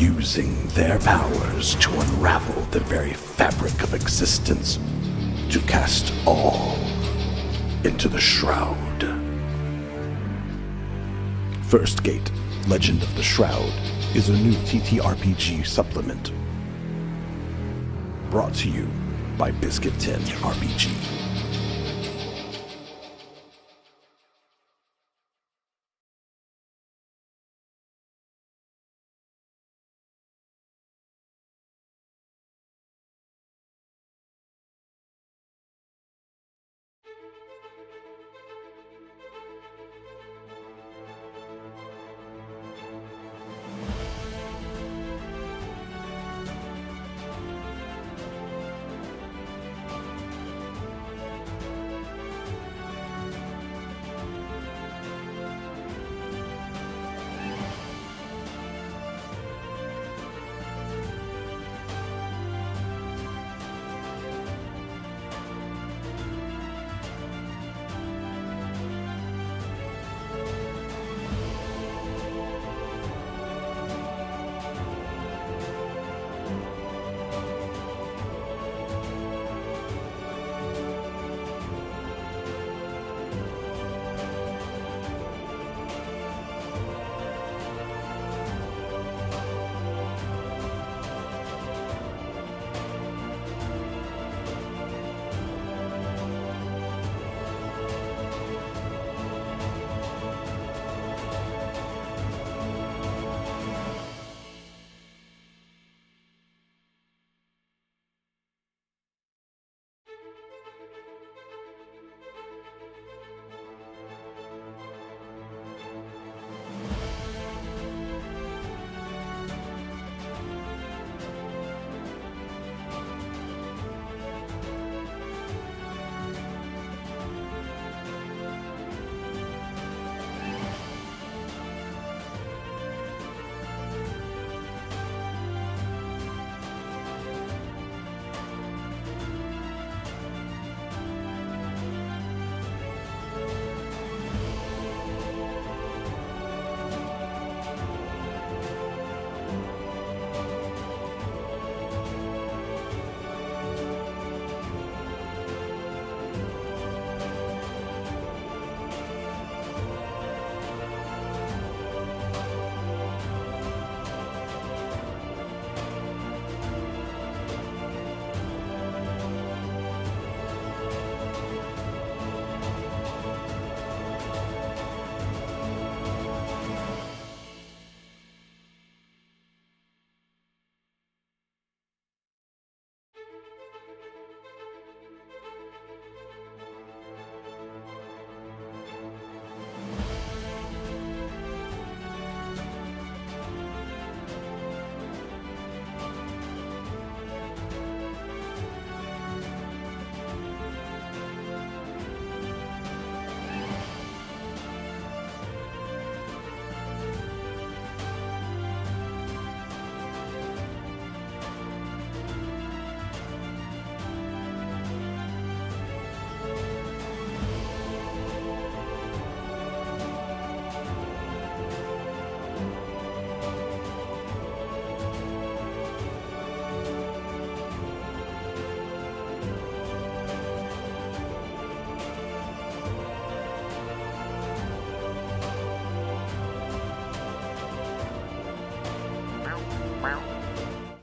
using their powers to unravel the very fabric of existence, to cast all into the Shroud. First Gate, Legend of the Shroud, is a new TTRPG supplement. Brought to you by Biscuit Tin RPG.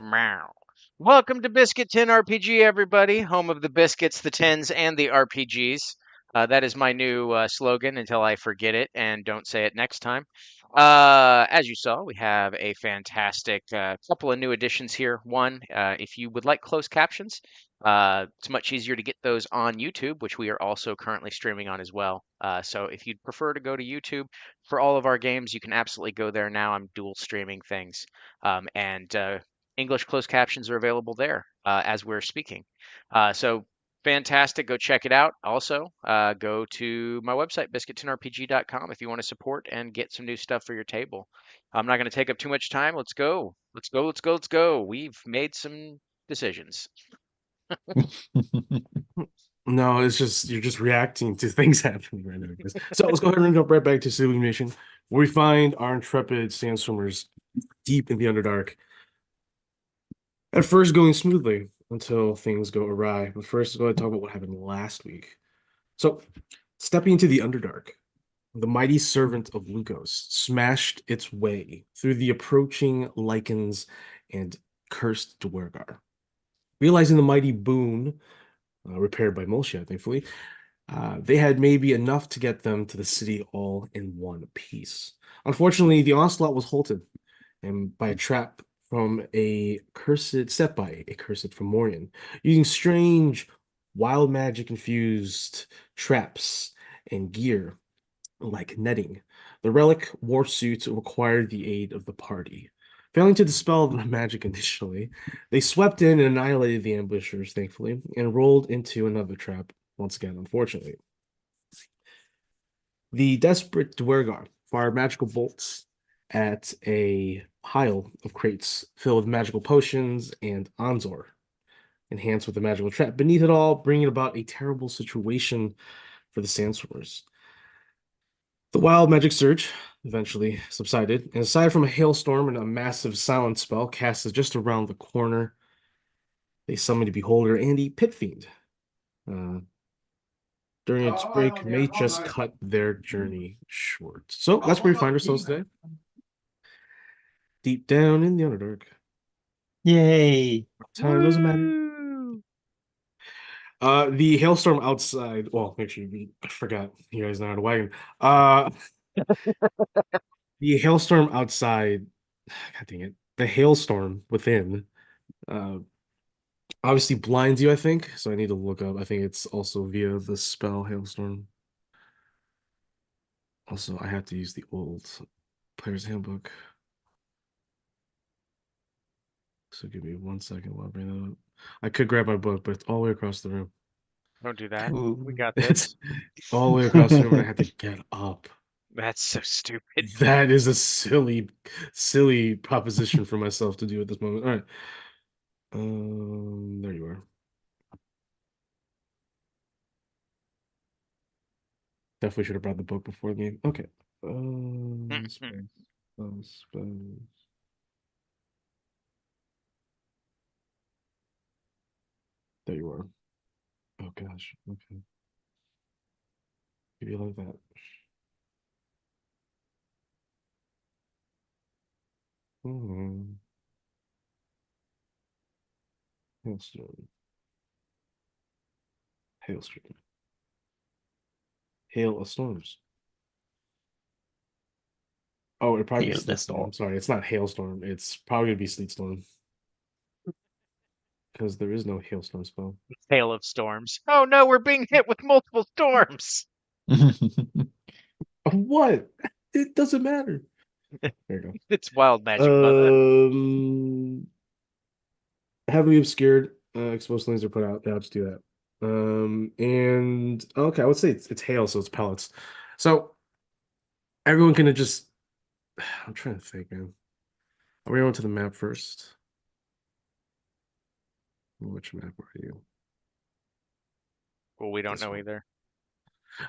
Meow. Welcome to Biscuit Tin RPG, everybody, home of the biscuits, the tins, and the RPGs. That is my new slogan until I forget it and don't say it next time. As you saw, we have a fantastic couple of new additions here. One, if you would like closed captions, it's much easier to get those on YouTube, which we are also currently streaming on as well. So if you'd prefer to go to YouTube for all of our games, you can absolutely go there now. I'm dual streaming things. And English closed captions are available there as we're speaking. So fantastic. Go check it out. Also, go to my website, biscuittinrpg.com, if you want to support and get some new stuff for your table. I'm not going to take up too much time. Let's go. Let's go. Let's go. Let's go. We've made some decisions. No, it's just you're just reacting to things happening right now. So let's go ahead and jump right back to Civil Mission, where we find our intrepid sandstormers deep in the Underdark. At first, going smoothly until things go awry. But first, let's go ahead and talk about what happened last week. So, stepping into the Underdark, the mighty servant of Lukos smashed its way through the approaching Lycans and cursed Dwergar. Realizing the mighty boon, repaired by Molsha, thankfully, they had maybe enough to get them to the city all in one piece. Unfortunately, the onslaught was halted and by a trap from a cursed set by a cursed Fomorian, using strange wild magic infused traps and gear like netting. The relic war suit required the aid of the party. Failing to dispel the magic initially, they swept in and annihilated the ambushers, thankfully, and rolled into another trap, once again, unfortunately. The desperate Dwergar fired magical bolts at a pile of crates filled with magical potions and Anzor, enhanced with a magical trap beneath it all, bringing about a terrible situation for the Sandstormers. The wild magic surge eventually subsided, and aside from a hailstorm and a massive silence spell casted just around the corner, they summoned a beholder and a pit fiend. During its break, may just cut their journey short. So that's where we find ourselves today, deep down in the Underdark. Yay. Time doesn't matter. Woo! The hailstorm outside. Well, actually, I forgot. You guys know how to wagon. Uh, the hailstorm outside. God dang it. The hailstorm within. Uh, obviously blinds you, I think. So I need to look up. I think it's also via the spell hailstorm. Also, I have to use the old player's handbook. So give me 1 second while I bring that up. I could grab my book, but it's all the way across the room. Don't do that. We Ooh. got It's this. all the way across the room, and I had to get up. That's so stupid. That is a silly, silly proposition for myself to do at this moment. All right. There you are. Definitely should have brought the book before the game. Okay. Spells. There you are. Oh gosh. Okay. Maybe like that. Hailstorm. Hailstorm. Hail of storms. Oh, it'd probably be Hail the sleet storm. storm. Sorry, it's not hailstorm. It's probably gonna be sleet storm because there is no hailstorm spell. Hail of storms. Oh no, we're being hit with multiple storms. What? It doesn't matter. There you It's wild magic, mother. go. Heavily obscured. Exposed lanes are put out. Yeah, I'll just do that. And okay, I would say it's hail, so it's pellets. So everyone can just. I'm trying to think, man. Are we going to the map first? Which map are you? Well, we don't This know one. either.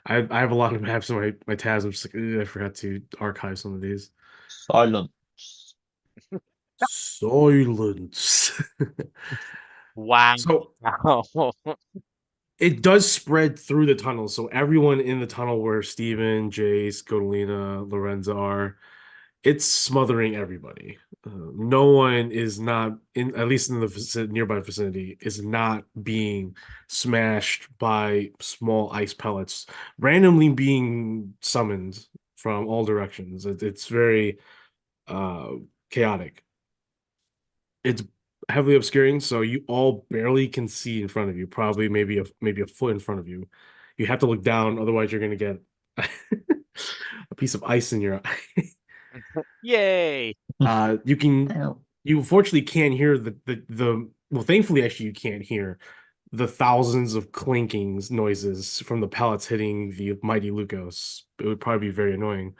I have a lot of maps in my tabs. I'm just like, "Ugh, I forgot to archive some of these. Silence. Silence. Wow. So it does spread through the tunnel. So everyone in the tunnel where Steven, Jace, Godolina, Lorenza are, it's smothering everybody. No one is not in, at least in the nearby vicinity, is not being smashed by small ice pellets randomly being summoned from all directions. It's very chaotic. It's heavily obscuring, so you all barely can see in front of you. Probably maybe a foot in front of you. You have to look down, otherwise you're gonna get a piece of ice in your eye. Yay. You can Ow. you unfortunately can't hear the well, thankfully actually you can't hear the thousands of clinkings noises from the pellets hitting the mighty Lukos. It would probably be very annoying.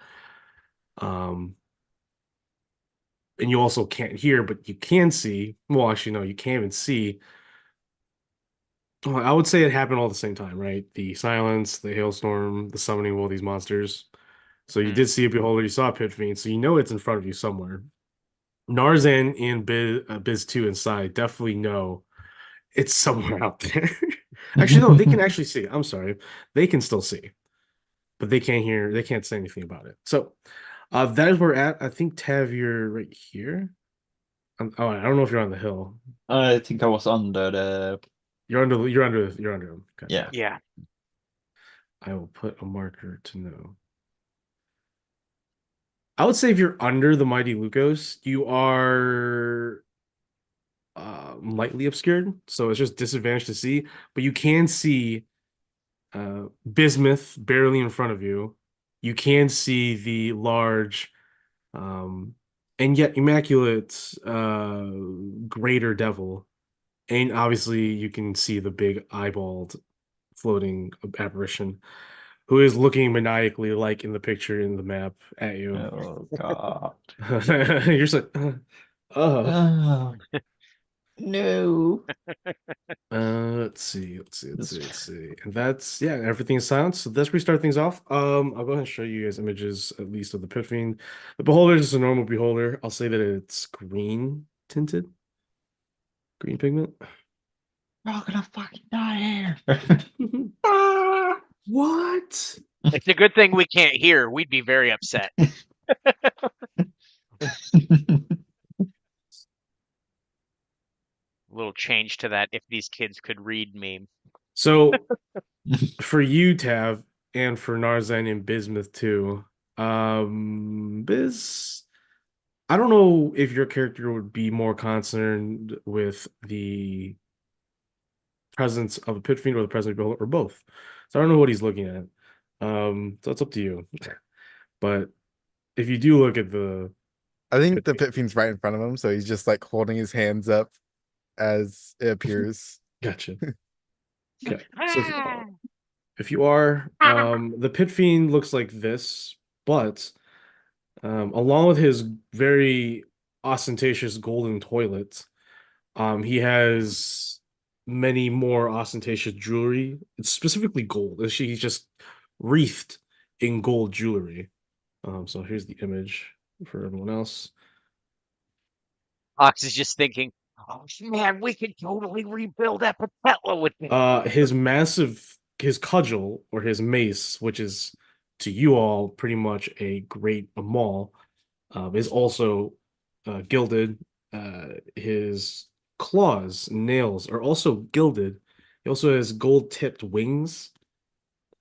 And you also can't hear, but you can see. Well, actually, no, you can't even see. Well, I would say it happened all at the same time, right? The silence, the hailstorm, the summoning of all these monsters. So you Mhm. did see a beholder, you saw a pit fiend, so you know it's in front of you somewhere. Narzan and Biz 2 inside definitely know it's somewhere out there. Actually, no, they can actually see. I'm sorry. They can still see, but they can't hear, they can't say anything about it. So that is where we're at. I think Tav, you're right here. Oh, I don't know if you're on the hill. I think I was under the. You're under them. Okay. Yeah. Yeah. I will put a marker to know. I would say if you're under the Mighty Lucos, you are lightly obscured, so it's just disadvantage to see, but you can see Bismuth barely in front of you. You can see the large and yet immaculate greater devil. And obviously you can see the big eyeballed floating apparition who is looking maniacally like in the picture in the map at you. Oh God. You're just like, Oh, no. let's see. And that's yeah, everything's silent. So let's restart things off. I'll go ahead and show you guys images at least of the Pit Fiend. The beholder is just a normal beholder. I'll say that it's green tinted, green pigment. We're all gonna fucking die here. What? It's a good thing we can't hear. We'd be very upset. A little change to that if these kids could read meme. So for you, Tav, and for Narzan and Bismuth too, Biz, I don't know if your character would be more concerned with the presence of a pit fiend or the presence of a beholder or both. So I don't know what he's looking at. So it's up to you. But if you do look at the I think pit the fiend, pit fiend's right in front of him, so he's just like holding his hands up as it appears. gotcha. Okay. So if you are, the pit fiend looks like this, but along with his very ostentatious golden toilet, he has many more ostentatious jewelry. It's specifically gold. He's just wreathed in gold jewelry. So here's the image for everyone else. Ox is just thinking, oh man, we could totally rebuild Epitella with this. His cudgel or his mace, which is to you all pretty much a great maul, is also gilded. His claws, nails are also gilded. He also has gold-tipped wings.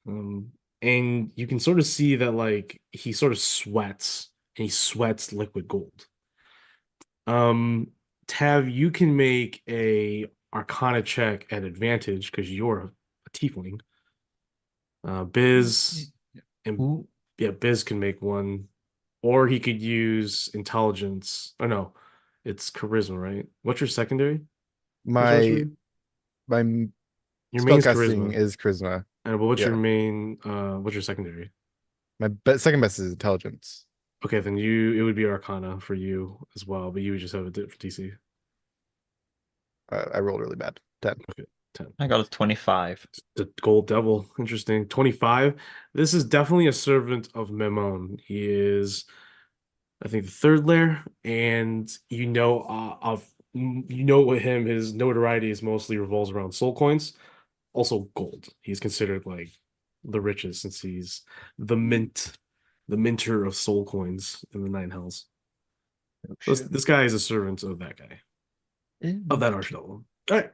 And you can sort of see that like he sort of sweats and he sweats liquid gold. Tav, you can make a Arcana check at advantage because you're a tiefling. Biz and Ooh. yeah, Biz can make one, or he could use intelligence. Oh no, it's charisma, right? What's your secondary? My my Your main's spellcasting charisma. is charisma. And what's Yeah. your main? What's your secondary? My second best is intelligence. Okay, then it would be Arcana for you as well, but you would just have a different DC. I rolled really bad. 10. Okay, 10. I got a 25. The Gold Devil, interesting. 25. This is definitely a servant of Memon. He is, I think, the third layer, and with him, his notoriety is mostly revolves around soul coins, also gold. He's considered like the richest since he's the minter of soul coins in the Nine Hells. Oh, So shit. this guy is a servant of that guy, of that archdevil. All right.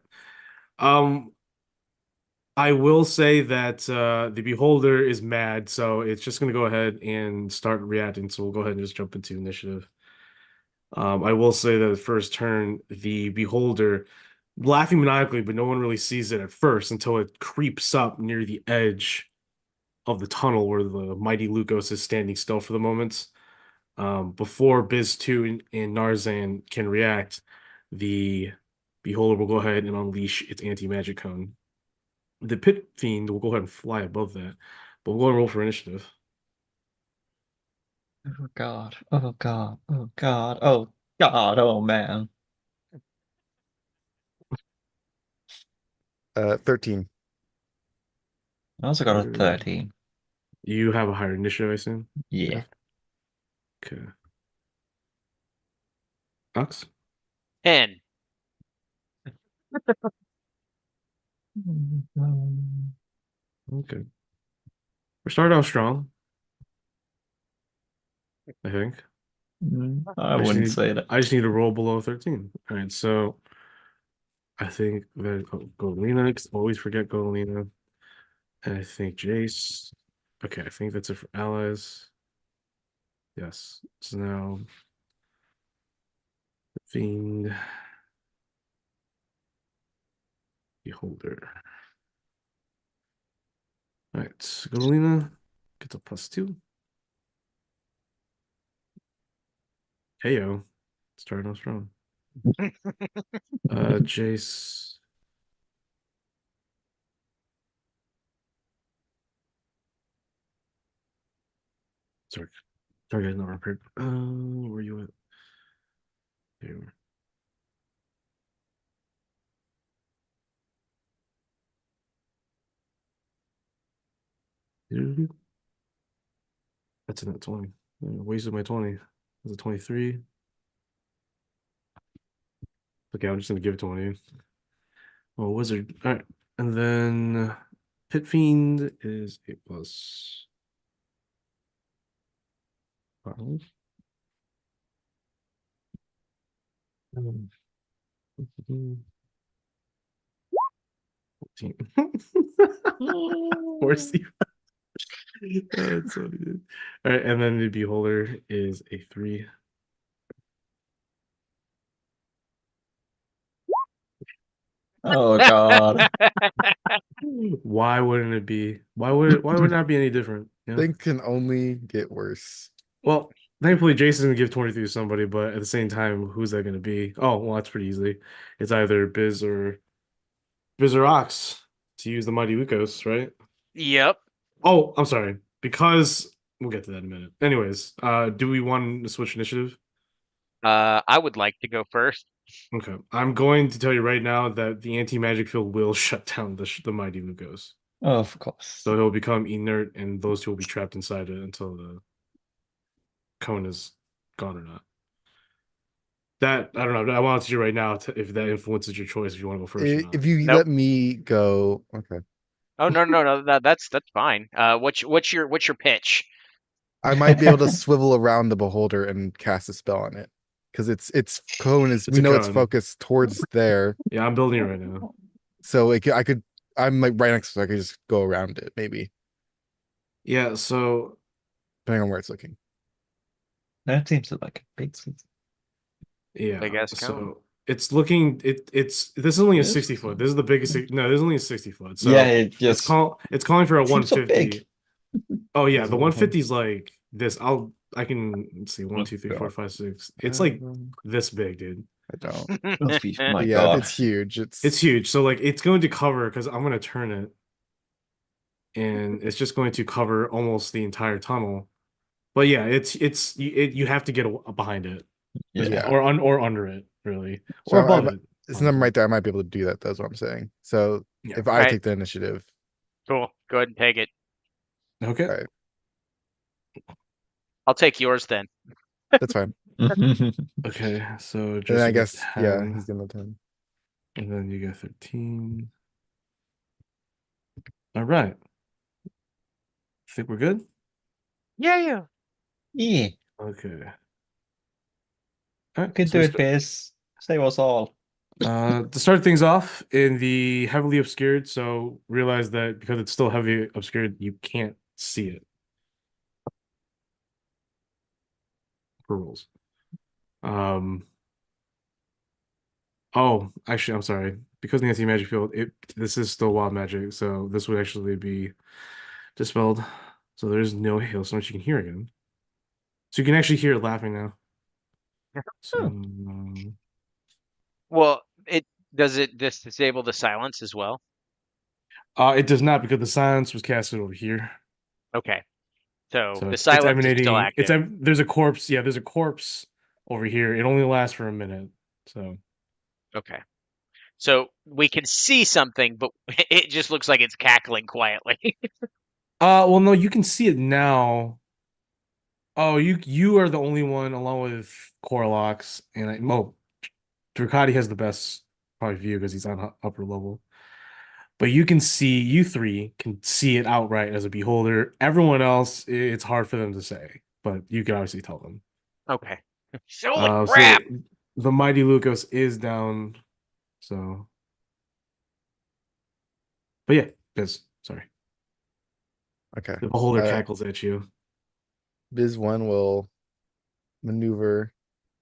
I will say that the beholder is mad, so it's just going to go ahead and start reacting. So we'll go ahead and just jump into initiative. I will say that the first turn, the beholder laughing maniacally, but no one really sees it at first until it creeps up near the edge of the tunnel where the mighty Lucos is standing still for the moment. Before Biz 2 and Narzan can react, the beholder will go ahead and unleash its anti-magic cone. The pit fiend will go ahead and fly above that, but we'll go and roll for initiative. Oh God. Oh God. Oh God. Oh God. Oh man. 13. I also got a 13. You have a higher initiative, I assume. Yeah. Okay. Ox? 10. Okay. We're starting off strong, I think. I just wouldn't need say that. I just need to roll below 13. All right, so I think that Golina, 'cause I always forget Golina. And I think Jace. Okay, I think that's it for allies. Yes. So now Fiend Beholder. Alright, Golina gets a +2. Heyo. Starting off strong. Jace. Sorry. Sorry, guys, not prepared. Where are you at? There you are. That's a net 20. Wasted my 20. That's a 23. Okay, I'm just gonna give it to one of you. Oh, wizard. All right, and then Pit Fiend is a +5. 14. Horsey. That's so good. All right, and then the Beholder is a 3. Oh God. Why wouldn't it be? Why would it not be any different? You know? Things can only get worse. Well, thankfully Jason's gonna give 23 to somebody, but at the same time, who's that gonna be? Oh, well, that's pretty easy. It's either Biz or Ox to use the Mighty Lucas, right? Yep. Oh, I'm sorry. Because we'll get to that in a minute. Anyways, do we want to switch initiative? I would like to go first. Okay. I'm going to tell you right now that the anti-magic field will shut down the Mighty Lucas. Of course. So he'll become inert, and those two will be trapped inside it until the cone is gone or not. That I don't know. I want to see right now if that influences your choice if you want to go first or not. If you Nope. let me go, okay. Oh no, that's fine. What's your pitch? I might be able to swivel around the beholder and cast a spell on it. Because its cone is It's we a know it's cone. focused towards there. Yeah, I'm building it right now. So I'm like right next to it, so I could just go around it, maybe. Yeah, so Depending on where it's looking. That seems like a big thing. yeah, Big ass so cone. it's looking it's this is only a This 60 is- foot. This is the biggest. No, this is only a 60 foot. So yeah, it it's just it's calling for a seems so 150. big. Oh yeah, There's the a 150 is like this. I can let's see 1, Oh, 2, 3, 4, God. 5, 6. It's like this big, dude. I don't. Oh, geez, my But yeah, God. it's huge. It's huge. So like it's going to cover because I'm gonna turn it, and it's just going to cover almost the entire tunnel. But yeah, you have to get behind it, Yeah. or under it, really, So or above it. It's a number right there. I might be able to do that. That's what I'm saying. So Yeah. if I Alright. take the initiative, Cool. Go ahead and take it. Okay. Alright. I'll take yours then. that's fine. Okay. So And just I guess yeah, 10, he's gonna 10. and then you get 13. All right. Think we're good? Yeah. Yeah, Okay. All you right. can so do we it, Biz. Save us all. To start things off in the heavily obscured, so realize that because it's still heavily obscured, you can't see it. Per rules. Oh, actually, I'm sorry. Because the anti-magic field, this is still wild magic, so this would actually be dispelled. So there's no hailstorm you can hear again. So you can actually hear it laughing now. So Well, it disable the silence as well? it does not because the silence was casted over here. Okay. So So the it's silence is emanating. still active. There's a corpse. Yeah, there's a corpse over here. It only lasts for a minute. So Okay. So we can see something, but it just looks like it's cackling quietly. well, no, you can see it now. Oh, you are the only one, along with Coralox and Dracati has the best probably view because he's on upper level. But you three can see it outright as a beholder. Everyone else, it's hard for them to say, but you can obviously tell them. Okay. Holy So crap! the mighty Lucas is down. So, but yeah, Biz, sorry. Okay. The beholder Uh, cackles at you. Biz one will maneuver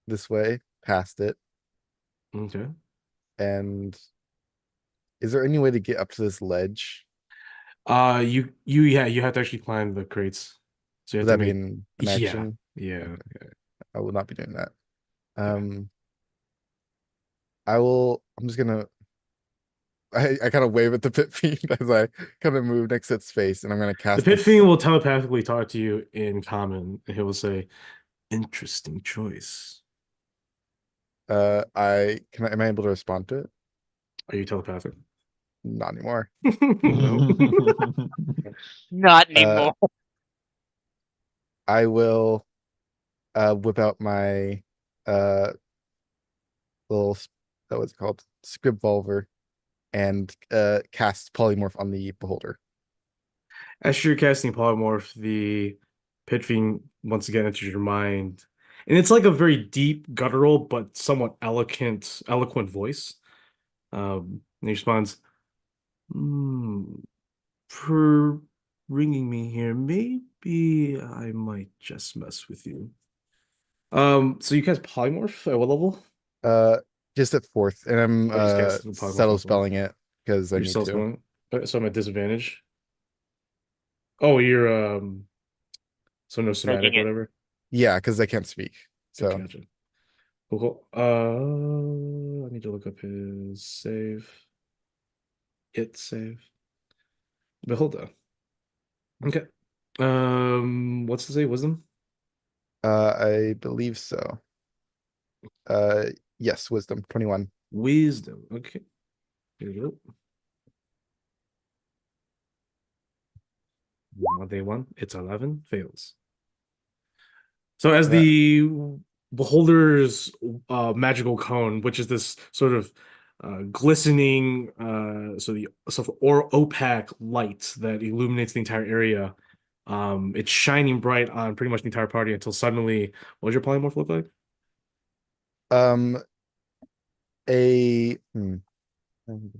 this way past it. Okay. And is there any way to get up to this ledge? You have to actually climb the crates. So you Would have to that be make an yeah, action? yeah. I will not be doing that. Okay. I'm just gonna I kind of wave at the pit fiend as I kind of move next to its face, and I'm gonna The cast pit this. fiend will telepathically talk to you in common, and he will say, "Interesting choice." Am I able to respond to it? Are you telepathic? Not anymore. No. Not Uh, anymore. I will whip out my uh little what's it called? Scribvolver and cast polymorph on the beholder. As you're casting polymorph, the pit fiend once again enters your mind, and it's like a very deep, guttural but somewhat eloquent voice. And he responds, "For bringing me here, maybe I might just mess with you." So you cast polymorph at what level? Uh just at fourth, and I'm I just cast the polymorph settle on fourth. spelling it because I You're need still to. spelling. So I'm at disadvantage. Oh, you're so no somatic, Making it. whatever. Yeah, because I can't speak. So Gotcha. Cool, cool. I need to look up his save. It save. Beholder. Okay. What's the save? Wisdom? I believe so. Yes, wisdom 21. Wisdom. Okay. Here we go. On day one, it's 11, fails. So as Yeah. the beholder's magical cone, which is this sort of glistening, or opaque light that illuminates the entire area, it's shining bright on pretty much the entire party until suddenly, what does your polymorph look like? Um a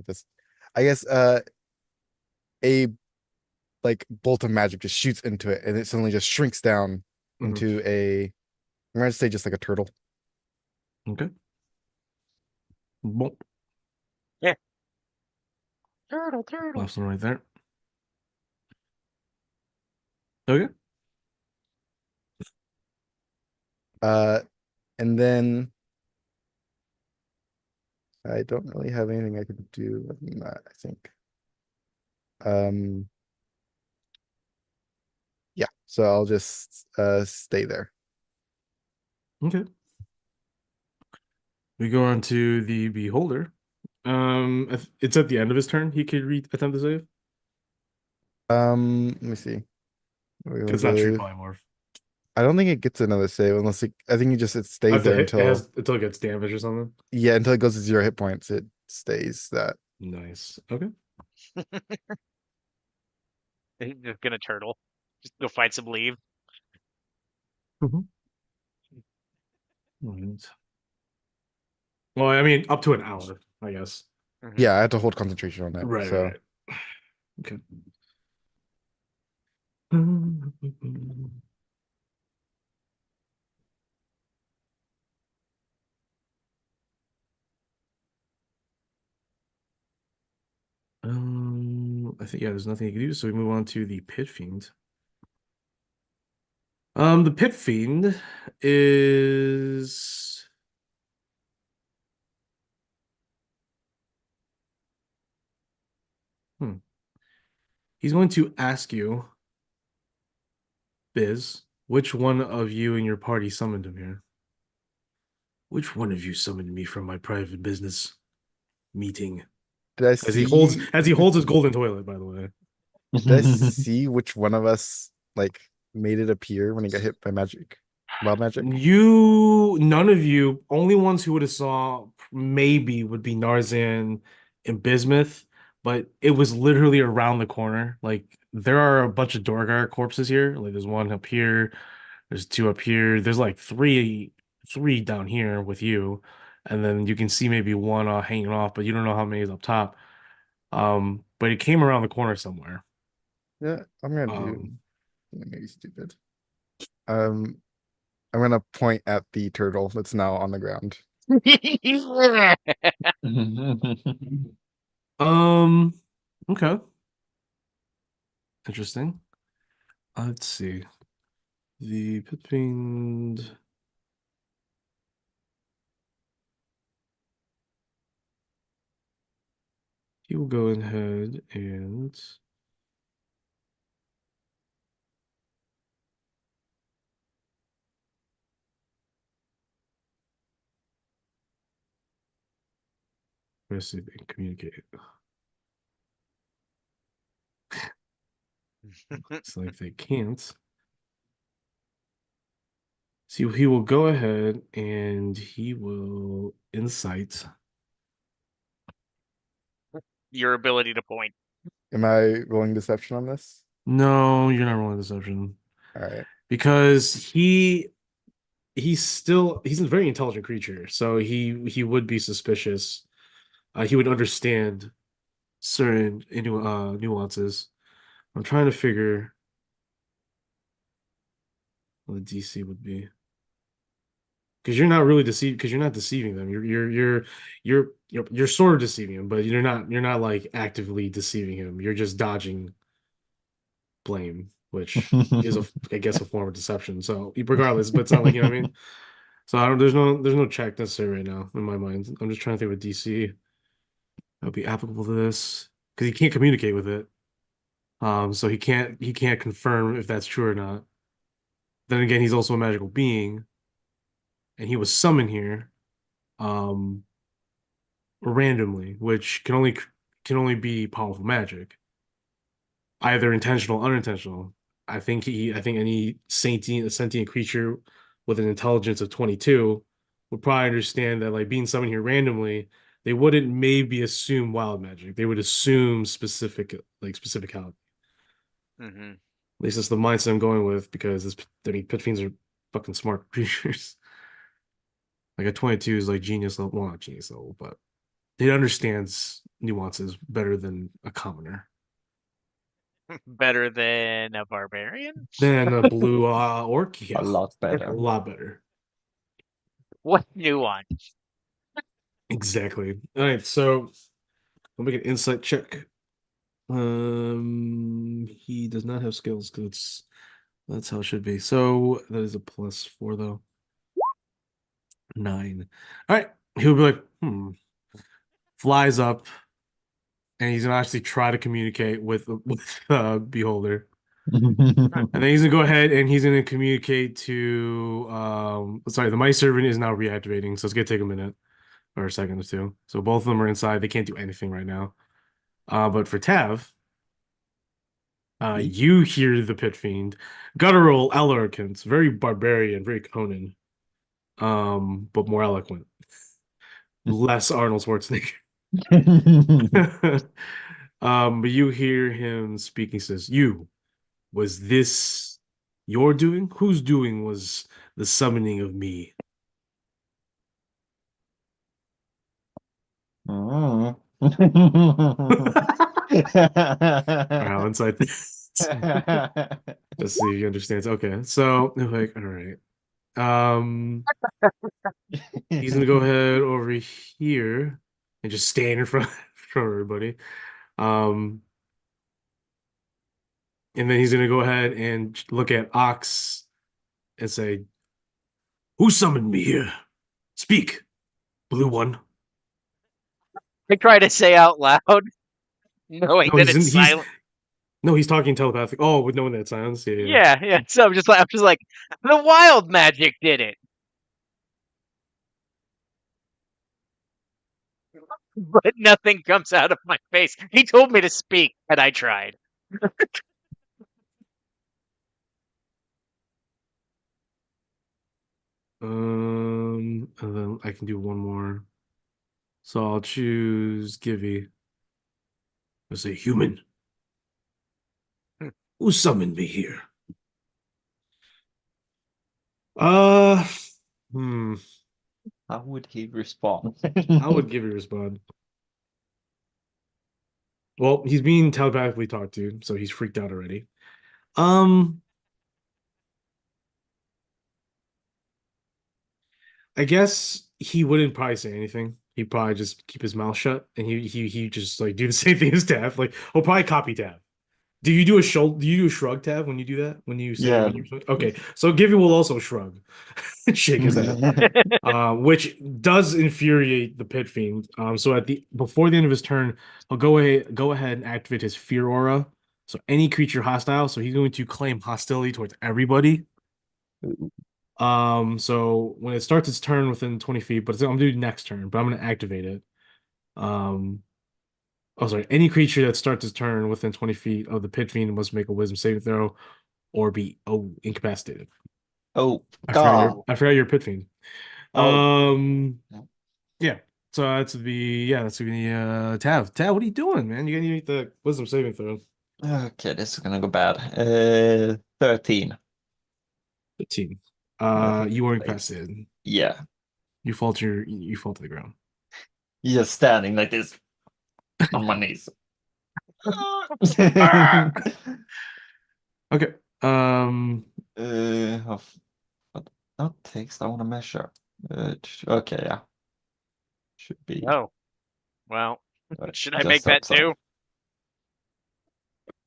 this I guess a like bolt of magic just shoots into it and it suddenly just shrinks down Mhm. into I'm gonna say just like a turtle. Okay. Boom. Turtle, turtle. Last one right there. Okay. And then I don't really have anything I could do other than that, I think. Yeah, so I'll just stay there. Okay. We go on to the beholder. It's at the end of his turn. He could attempt to save. Let me see. It's not true polymorph. I don't think it gets another save unless I think it stays there It has until it gets damage or something. Yeah, until it goes to 0 hit points, it stays that. Nice. Okay. He's just gonna turtle. Just go fight some leave. Right. Well, I mean, up to an hour, I guess. Mhm. Yeah, I have to hold concentration on that. Right, so right. Okay. I think there's nothing you can do, so we move on to the Pit Fiend. The Pit Fiend is he's going to ask you, Biz, which one of you in your party summoned him here? Which one of you summoned me from my private business meeting? did I As he holds see his golden toilet, by the way. did I see which one of us like made it appear when he got hit by magic? Wild magic? None of you, only ones who would have saw maybe would be Narzan and Bismuth, but it was literally around the corner. Like there are a bunch of Dorgar corpses here. Like there's one up here, there's two up here, there's like three down here with you, and then you can see maybe one hanging off, but you don't know how many is up top. But it came around the corner somewhere. Yeah, I'm gonna do Um, maybe stupid. I'm gonna point at the turtle that's now on the ground. um, okay, interesting. Let's see. The Pit Fiend. He will go ahead and let's see if they can communicate. It's like they can't. See, he will go ahead and he will insight. Your ability to point. Am I rolling deception on this? No, you're not rolling deception All right. because he's a very intelligent creature, so he would be suspicious. He would understand certain nuances. I'm trying to figure what the DC would be. Because you're not really deceived, because you're not deceiving them. You're sort of deceiving him, but you're not like actively deceiving him. You're just dodging blame, which is I guess a form of deception. So regardless, but it's not like, you know what I mean? So I don't there's no check necessary right now in my mind. I'm just trying to think of a DC that would be applicable to this. Because he can't communicate with it. So he can't confirm if that's true or not. Then again, he's also a magical being, and he was summoned here. Randomly, which can only be powerful magic, either intentional or unintentional. I think any sentient creature with an intelligence of 22 would probably understand that like being summoned here randomly, they wouldn't maybe assume wild magic. They would assume specificality. Hmm. At least that's the mindset I'm going with because pit fiends are fucking smart creatures. Like a 22 is like genius level, well, not genius level, but it understands nuances better than a commoner. Better than a barbarian? Than a blue orc, A yeah, lot a better. lot better. What nuance? Exactly. All right, so I'll make an insight check. He does not have skills because that's how it should be. So that is a +4 though. 9. All right, he'll be like, flies up, and he's gonna actually try to communicate with Beholder. And then he's gonna go ahead and he's gonna communicate to sorry, the mice servant is now reactivating, so it's gonna take a minute or a second or two. So both of them are inside. They can't do anything right now. But for Tav, you hear the pit fiend. Guttural eloquence, very barbarian, very Conan. But more eloquent. Less Arnold Schwarzenegger. But you hear him speaking, says, was this your doing? Whose doing was the summoning of me? Mm. Wow, inside this. Just see if he understands. Okay, so like, all right. He's gonna go ahead over here and just stand in front from everybody. Um, and then he's gonna go ahead and look at Ox and say, "Who summoned me here? Speak, Blue One." I try to say out loud, knowing No, that it's silent. he's talking telepathic. Oh, with knowing that sounds, yeah, yeah. Yeah, yeah. So I'm just like, the wild magic did it. But nothing comes out of my face. He told me to speak, and I tried. And then I can do one more. So I'll choose Givy. I say, human. Hmm. Who summoned me here? Uh, hmm. How would he respond? How would Givy respond? Well, he's being telepathically talked to, so he's freaked out already. Um, I guess he wouldn't probably say anything. He'd probably just keep his mouth shut, and he just like do the same thing as Tav. Like, he'll probably copy Tav. Do you do a shoulder? Do you do a shrug, Tav, when you do that? When you say Yeah. when you're okay? So Givy will also shrug, shake his head, which does infuriate the Pit Fiend. So before the end of his turn, he'll go ahead and activate his Fear Aura. So any creature hostile. So he's going to claim hostility towards everybody. So when it starts its turn within 20 feet, but I'm gonna do next turn, but I'm gonna activate it. Oh, sorry. Any creature that starts its turn within 20 feet of the Pit Fiend must make a Wisdom saving throw or be incapacitated. Oh I God. forgot you're a Pit Fiend. Oh. Yeah. So that's the Tav. Tav, what are you doing, man? You gotta make the Wisdom saving throw. Okay, this is gonna go bad. 13. 15. I think You are it's late. incapacitated. Yeah. You fall to the ground. Just standing like this on my knees. Okay. What text I want to measure? Okay, yeah. Should be. Oh, well, Right, should I just make that outside. too?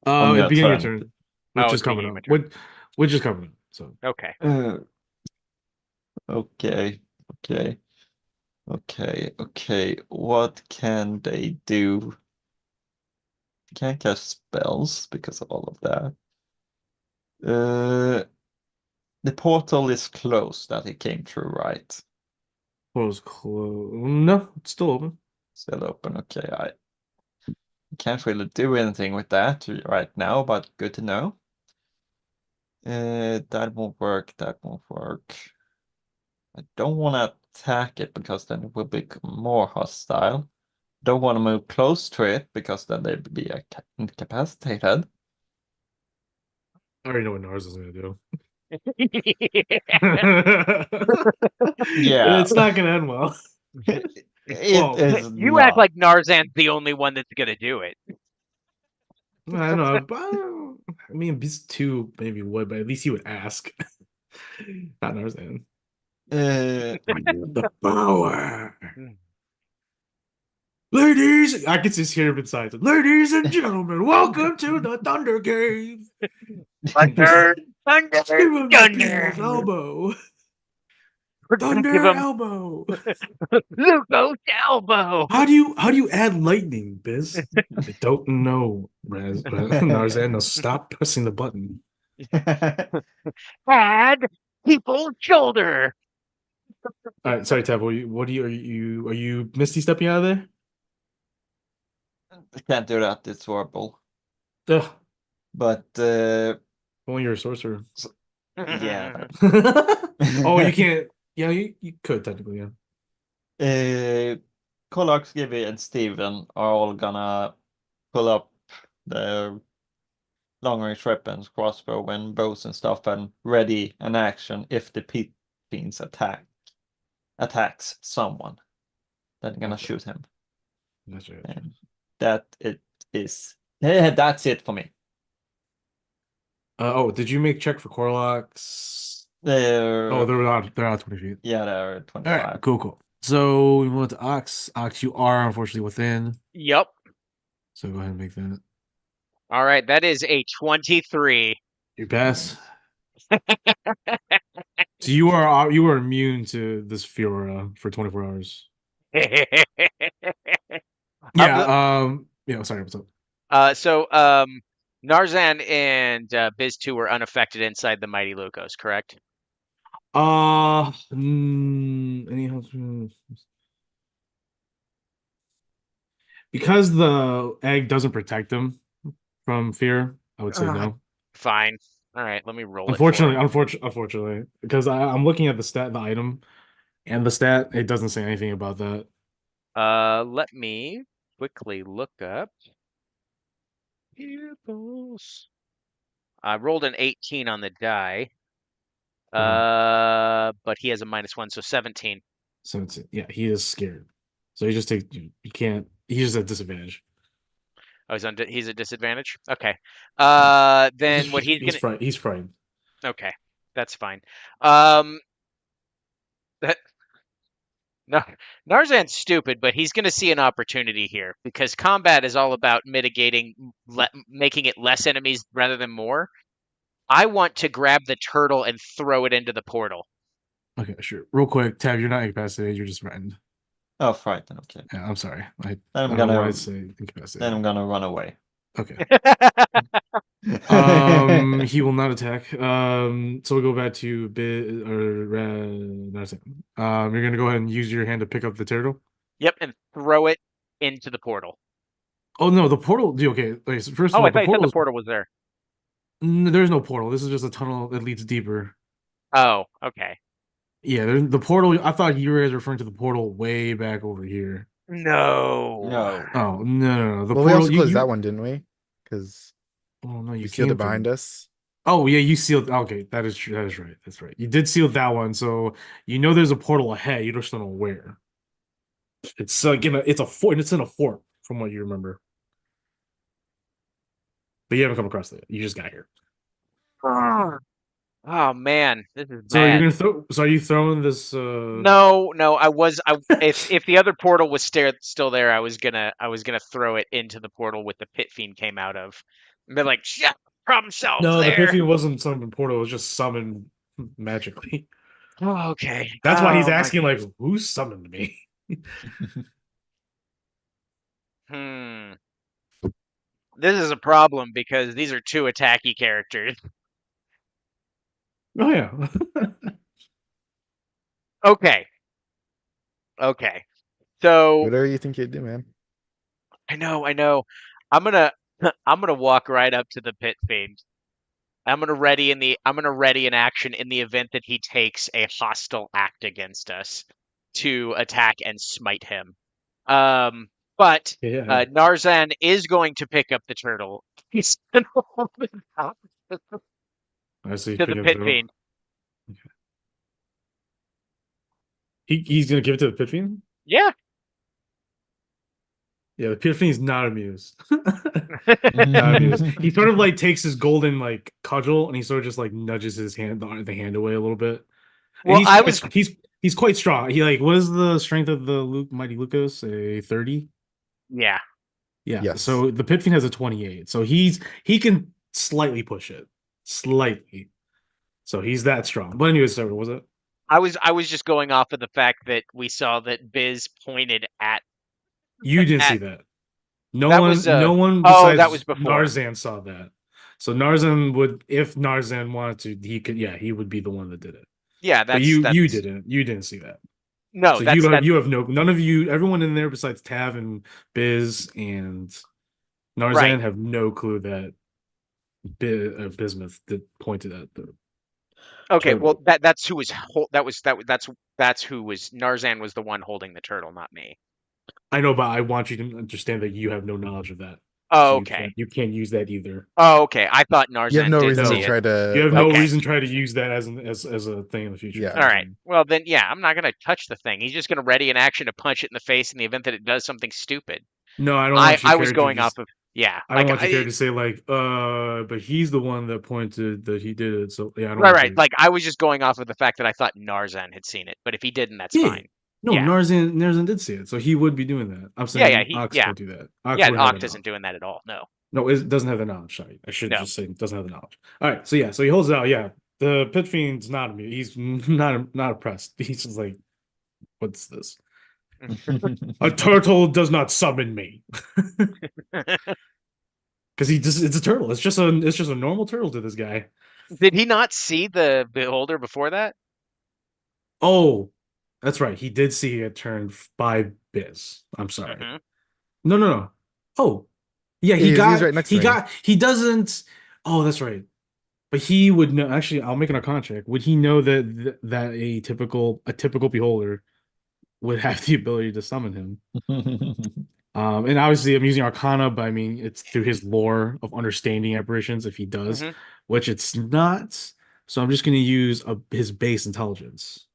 On your Beginning of turn. turn, which Oh, is it's coming beginning up. of my turn. Which is coming up. So Okay. Okay, okay, okay, okay. What can they do? Can't cast spells because of all of that. The portal is closed that he came through, right? close. No, it's still open. Still open. Okay, I can't really do anything with that right now, but good to know. That won't work. That won't work. I don't want to attack it because then it will become more hostile. Don't want to move close to it because then they'd be incapacitated. I already know what Nars is gonna do. Yeah. It's not gonna end well. It is You act not. like Narzan's the only one that's gonna do it. I don't know. But, I mean, Beast 2 maybe would, but at least he would ask. Not Narzan. The power. Ladies, I can just hear him inside. Ladies and gentlemen, welcome to the Thunder Game. Thunder, thunder, Give him the people's thunder. elbow. We're gonna give Thunder him elbow. Lugo's elbow. How do you add lightning, Biz? I don't know, Narzan. Now stop pressing the button. Add people's shoulder. All right, sorry, Tab. Are you Misty stepping out of there? Can't do that. It's horrible. Ugh, But only you're a sorcerer. yeah. Oh, you can't. Yeah, you could technically, yeah. Kolox, Gibby, and Steven are all gonna pull up their long range weapons, crossbow and bows and stuff, and ready an action if the pit fiends attacks someone. They're gonna Okay. shoot him. That's right. And that it is. That's it for me. Did you make check for Corlox? They're Oh, they're not 20 feet. yeah, they're All 25. right, cool. So we went to Ox. Ox, you are unfortunately within. Yep. So go ahead and make that. All right, that is a 23. You pass. So you are immune to this Fiora for 24 hours. Yeah, sorry, what's up? So Narzan and Biz 2 were unaffected inside the Mighty Lucos, correct? Any help? Because the egg doesn't protect them from fear, I would say no. Fine. All right, let me roll it. Unfortunately, because I'm looking at the item, and the stat, it doesn't say anything about that. Let me quickly look up. Pupils. I rolled an 18 on the die. But he has a -1, so 17. So yeah, he is scared. So you can't. He's just at disadvantage. Oh, he's at disadvantage. Okay. Then what he's gonna. He's frightened. Okay, that's fine. That no, Narzan's stupid, but he's gonna see an opportunity here because combat is all about making it less enemies rather than more. I want to grab the turtle and throw it into the portal. Okay, sure. Real quick, Tab, you're not incapacitated. You're just frightened. Oh, frightened. Okay. Yeah, I'm sorry. I I'm don't know why gonna- I say incapacitated. Then I'm gonna run away. Okay. He will not attack. So we'll go back to not you're gonna go ahead and use your hand to pick up the turtle. Yep, and throw it into the portal. Oh no, the portal. Okay, so first of Oh, all, I thought you said the is- portal was there. There's no portal. This is just a tunnel that leads deeper. Oh, okay. Yeah, the portal. I thought you were guys referring to the portal way back over here. No. No. Oh no. The Well, we portal. also closed that one, didn't we? Because Oh no, you we sealed came it behind through. us. Oh yeah, you sealed. Okay, that is true. That is right. That's right. You did seal that one, so you know there's a portal ahead. You just don't know where. It's like it's a fort. It's in a fort, from what you remember. But you haven't come across it. You just got here. Oh man, this is So you're bad. gonna throw. So are you throwing this? No, if the other portal was still there, I was gonna throw it into the portal with the pit fiend came out of. And be like, shut problem solved No, the there. Pitfiend wasn't summoned portal. It was just summoned magically. Oh, okay. That's why he's Oh, my asking, like, goodness. who summoned me? This is a problem because these are two attacky characters. Oh yeah. Okay. So Whatever you think you do, man. I know. I'm gonna walk right up to the pit fiend. I'm gonna ready an action in the event that he takes a hostile act against us to attack and smite him. But Yeah. Narzan is going to pick up the turtle. He's gonna hold it out I see. to the pit fiend. He's gonna give it to the Pitfiend? Yeah. Yeah, the Pitfiend's not amused. Not amused. He sort of like takes his golden like cudgel and he sort of just like nudges his hand the hand away a little bit. And Well, he's quite strong. He like what is the strength of the Mighty Lucas? A 30? Yeah. Yeah. Yes. So the Pitfiend has a 28. So he can slightly push it. Slightly. So he's that strong. But anyways, so what was it? I was just going off of the fact that we saw that Biz pointed at. You didn't see at- that. No That one was, no one oh, besides that was before. Narzan saw that. So Narzan would, if Narzan wanted to, he could, yeah, he would be the one that did it. Yeah, But you didn't see that. No, So that's you have no, none of you, everyone in there besides Tav and Biz and Narzan Right. have no clue that Bismuth did pointed at the. okay. turtle. Well, that's who was that's who was Narzan was the one holding the turtle, not me. I know, but I want you to understand that you have no knowledge of that. Oh, So okay. You can't use that either. Oh, okay. I thought Narzan You have no did reason see to it. try to. You have no Okay. reason to try to use that as a thing in the future. Yeah. All right. Well, then, yeah, I'm not gonna touch the thing. He's just gonna ready an action to punch it in the face in the event that it does something stupid. No, I don't want your I was character going to off of yeah. I don't like, want your character to say like, but he's the one that pointed that he did it. So yeah, I don't right, want right. you- Like I was just going off of the fact that I thought Narzan had seen it, but if he didn't, that's Yeah. fine. No, yeah. Narzan did see it, so he would be doing that. I'm saying yeah, Ox yeah. would do that. Ox Yeah, would have Oct that isn't knowledge. doing that at all. No. No, it doesn't have the knowledge. Sorry, I should No. just say it doesn't have the knowledge. All right, so yeah, so he holds it out. Yeah, the Pit Fiend's not amused. He's not impressed. He's just like, what's this? A turtle does not summon me. Because it's a turtle. It's just a normal turtle to this guy. Did he not see the beholder before that? Oh, that's right. He did see it turned by Biz. I'm sorry. Mhm. No. Oh, yeah. He's right next to me. He doesn't. Oh, that's right. But he would know. Actually, I'll make an Arcana check. Would he know that a typical beholder would have the ability to summon him? And obviously, I'm using Arcana, but I mean it's through his lore of understanding apparitions. If he does, Mhm. which it's not, so I'm just going to use his base intelligence,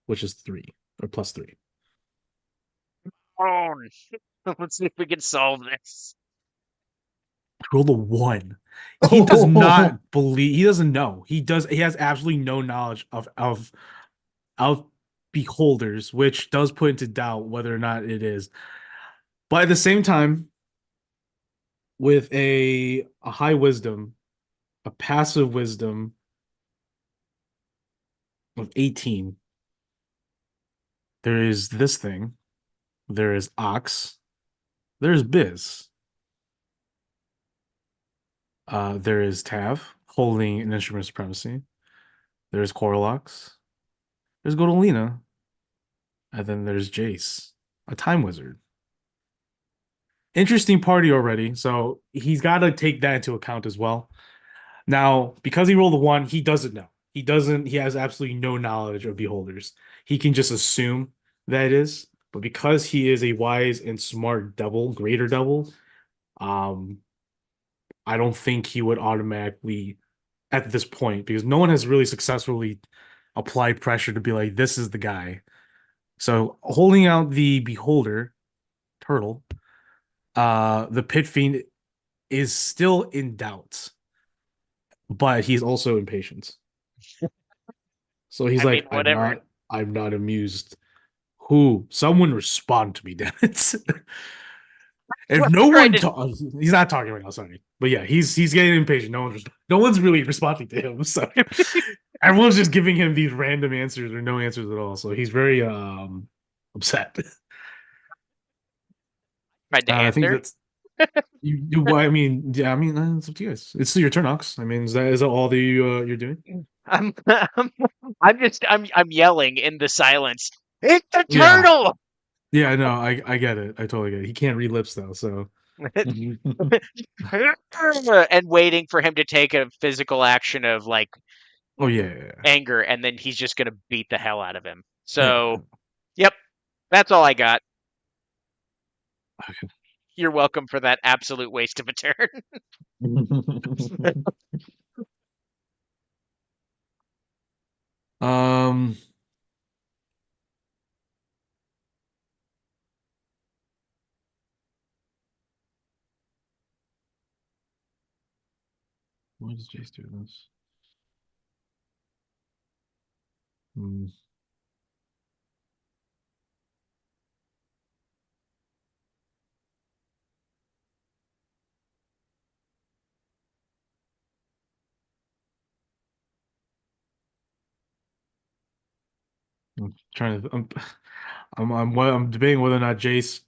which is 3 or +3. Oh, let's see if we can solve this. Roll a 1. He does not believe. He doesn't know. He does. He has absolutely no knowledge of beholders, which does put into doubt whether or not it is. But at the same time, with a high wisdom, a passive wisdom of 18, there is this thing. There is Ox. There's Biz. There is Tav holding an instrument of supremacy. There's Corlox. There's Godolina. And then there's Jace, a time wizard. Interesting party already. So he's got to take that into account as well. Now, because he rolled a 1, he doesn't know. He has absolutely no knowledge of beholders. He can just assume that it is. But because he is a wise and smart devil, greater devil, I don't think he would automatically at this point, because no one has really successfully applied pressure to be like, this is the guy. So holding out the beholder turtle, the pit fiend is still in doubt, but he's also impatient. So he's I mean, like, whatever. I'm not amused. Who? Someone respond to me, damn it. If Well, no trying one to- he's not talking right now, sorry. But yeah, he's getting impatient. No one's really responding to him. So everyone's just giving him these random answers or no answers at all. So he's very upset. Tried to I think answer. that's well, I mean, yeah, I mean, it's up to you guys. It's your turn, Ox. I mean, is that all that you're doing? I'm, I'm yelling in the silence. It's a Yeah. turtle. Yeah, no, I get it. I totally get it. He can't read lips though, so And waiting for him to take a physical action of like oh yeah. anger, and then he's just gonna beat the hell out of him. Yeah. So, yep, that's all I got. Okay. You're welcome for that absolute waste of a turn. Um why does Jace do this? Hmm. I'm trying to I'm debating whether or not Jace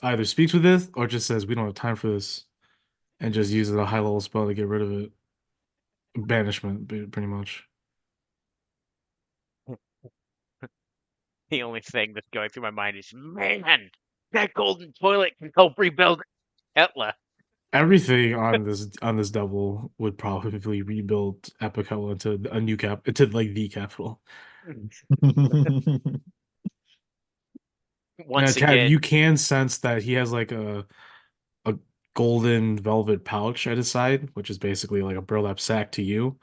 either speaks with this or just says we don't have time for this and just uses a high level spell to get rid of it. Banishment, pretty much. The only thing that's going through my mind is, man, that golden toilet can help rebuild Etla. Everything on this double would probably rebuild Epico into a new into like the capital. Now, Once Chad, again, you can sense that he has like a golden velvet pouch at his side, which is basically like a burlap sack to you.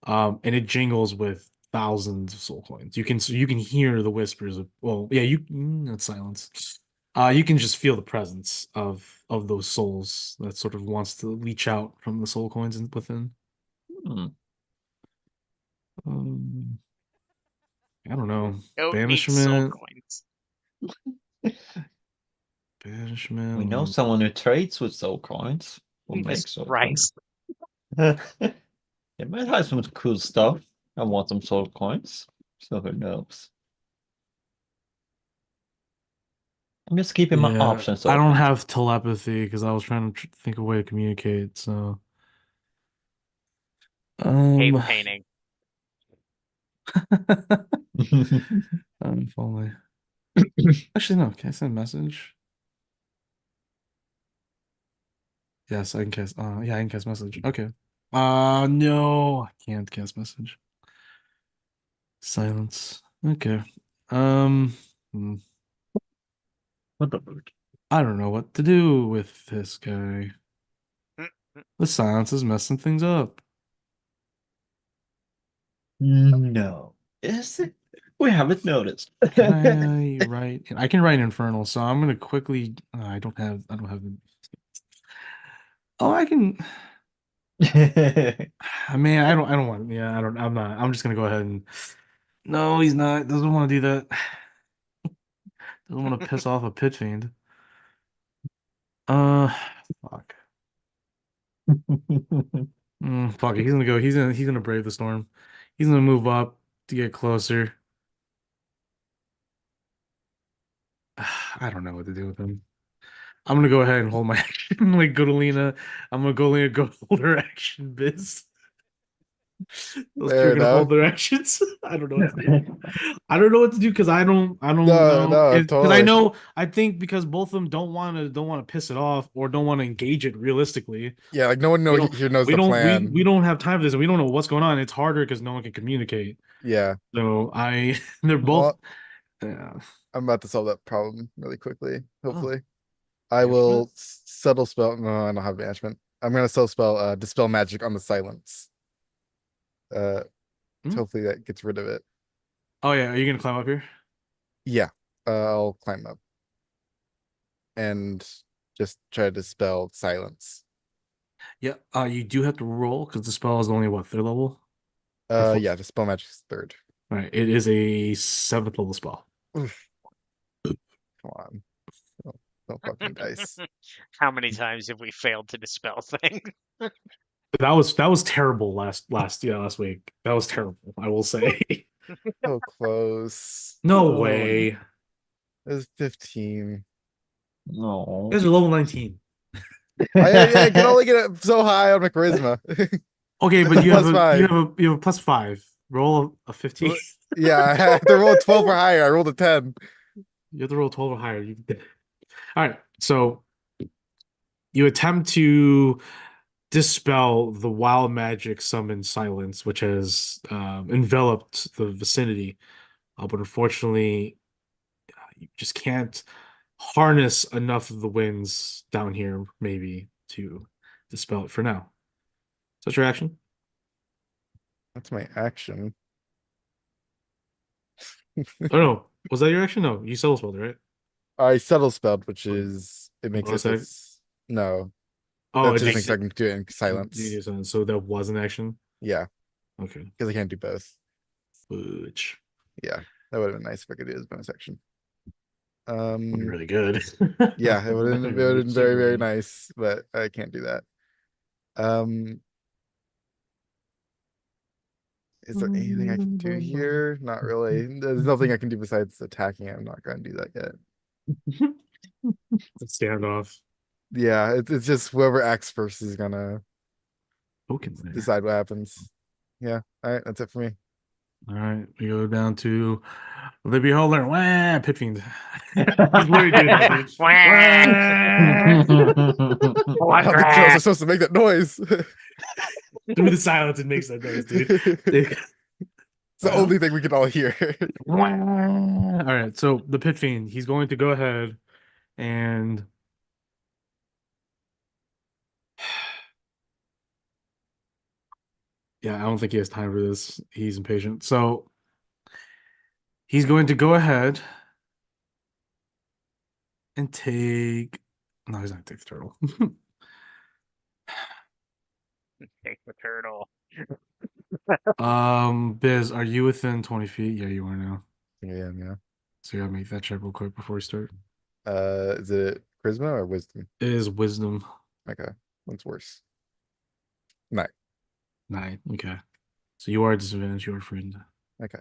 And it jingles with thousands of soul coins. You can hear the whispers of yeah, that's silence. You can just feel the presence of those souls that sort of wants to leach out from the soul coins within. Um, I don't know. don't need soul Banishment. coins. Banishment. We know someone who trades with soul coins. Or Jesus makes soul Christ. coins. It might have some cool stuff. I want some soul coins. So who knows? I'm just keeping my options I open. don't have telepathy because I was trying to think of a way to communicate. So, Cave painting. if only. Actually, no. Can I send a message? Yes, I can cast. Yeah, I can cast message. Okay, No, I can't cast message. Silence. Okay. Hmm. What the fuck? I don't know what to do with this guy. The silence is messing things up. No. Is it? We haven't noticed. Can I write? I can write Infernal, so I'm gonna quickly. I don't have. I don't have. Oh, I can. I mean, I don't. I don't want. Yeah, I don't. I'm not. I'm just gonna go ahead and. No, he's not. Doesn't want to do that. Doesn't want to piss off a pit fiend. Uh, fuck. Fuck it. He's gonna go. He's gonna brave the storm. He's gonna move up to get closer. I don't know what to do with him. I'm gonna go ahead and hold my action. Like go to Lena. I'm gonna go Lena. Go hold her action, Biz. Those two Fair are gonna hold enough. their actions. I don't know what to do. I don't know what to do because I don't No, know no, because I totally. know I think because both of them don't want to piss it off or don't want to engage it realistically. Yeah, like no one We know don't here knows we the don't plan. we don't have time for this and we don't know what's going on. It's harder because no one can communicate. Yeah. So they're both Well, yeah. I'm about to solve that problem really quickly. Oh, Hopefully, I banishment? will settle spell. No, I don't have banishment. I'm gonna settle spell. Dispel magic on the silence. So Hmm? hopefully that gets rid of it. Oh yeah, are you gonna climb up here? Yeah. I'll climb up and just try to dispel silence. Yeah, you do have to roll because the spell is only what, third level? Or fourth? Yeah, dispel magic's third. All right, it is a seventh level spell. Oof. Come on. Don't fuck me, dice. How many times have we failed to dispel things? That was terrible last week. That was terrible, I will say. So close. No Oh. way. It was 15. No. You guys are level 19. I can only get it so high on my charisma. Okay, but you have Plus a five. you have a plus 5. Roll a 15. Yeah, I have to roll a 12 or higher. I rolled a 10. You have to roll 12 or higher. All right, so you attempt to dispel the wild magic summon silence, which has enveloped the vicinity. But unfortunately, you just can't harness enough of the winds down here, maybe, to dispel it for now. Is that your action? That's my action. Oh no, was that your action? No, you settle spelled, right? I settle spelled, which is it makes Bonus it action? it's, no. Oh, That it just makes makes I can do it in silence. you do silence. So that was an action. Yeah, Okay. because I can't do both. Which Yeah, that would have been nice if I could do it as bonus action. would be really good. Yeah, it would have been very, very nice, but I can't do that. Is there anything I can do here? Not really. There's nothing I can do besides attacking. I'm not going to do that yet. Standoff. Yeah, it's just whoever acts first is gonna Okay. decide what happens. Yeah, all right, that's it for me. All right, we go down to the beholder. Wah, pit fiend. He's literally doing that, dude. Wah! I don't think girls are supposed to make that noise. Through the silence, it makes that noise, dude. It's the only thing we can all hear. Wah! All right, so the pit fiend, he's going to go ahead and yeah, I don't think he has time for this. He's impatient. So he's going to go ahead and take. No, he's not gonna take the turtle. Take the turtle. Biz, are you within 20 feet? Yeah, you are now. Yeah. So you gotta make that check real quick before we start. Is it charisma or wisdom? It is wisdom. Okay, what's worse? 9. Okay. So you are at disadvantage, you are friend. Okay.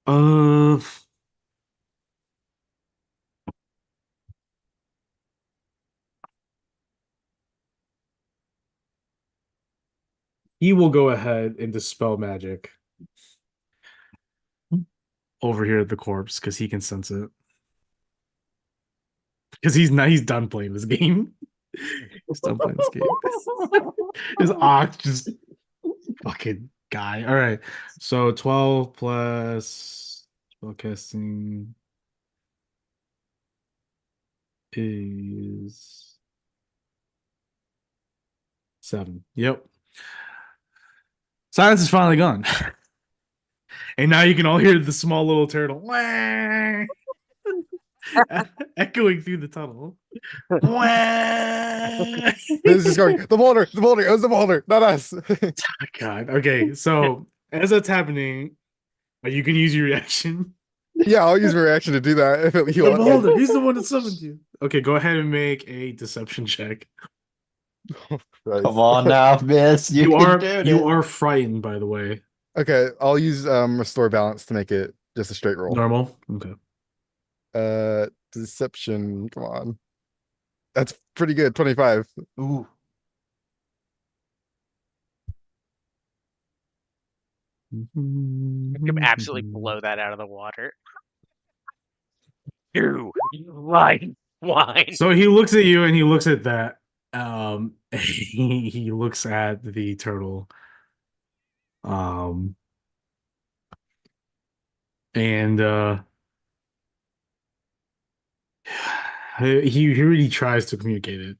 Uh he will go ahead and dispel magic over here at the corpse because he can sense it. Because he's done playing this game. He's done playing this game. His ox just fucking guy. All right. So 12 plus spellcasting is 7. Yep. Silence is finally gone. And now you can all hear the small little turtle echoing through the tunnel. This is just going, the boulder, it was the boulder, not us. God. Okay, so as that's happening, you can use your reaction. Yeah, I'll use my reaction to do that if The you want. beholder, he's the one that summoned you. Okay, go ahead and make a deception check. Christ. Come on now, miss. You can do this. You are frightened, by the way. Okay, I'll use restore balance to make it just a straight roll. Normal. Okay. Deception, come on. That's pretty good, 25. Ooh. You can absolutely blow that out of the water. You lying swine. So he looks at you and he looks at that. He looks at the turtle. And he really tries to communicate it.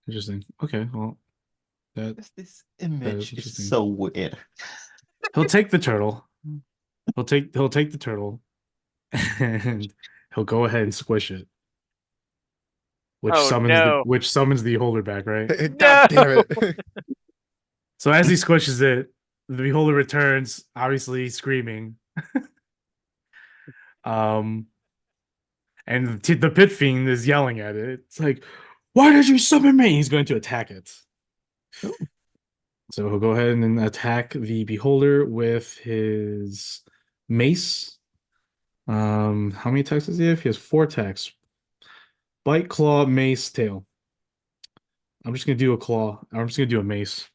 Interesting. Okay, well, This image is interesting. so weird. He'll take the turtle. He'll take the turtle, and he'll go ahead and squish it, which Oh, summons no. which summons the beholder back, right? God damn it. So as he squishes it, the beholder returns, obviously screaming. And the pit fiend is yelling at it. It's like, "Why did you summon me?" He's going to attack it. So he'll go ahead and attack the beholder with his mace. How many attacks does he have? He has 4 attacks. Bite, claw, mace, tail. I'm just gonna do a claw. I'm just gonna do a mace.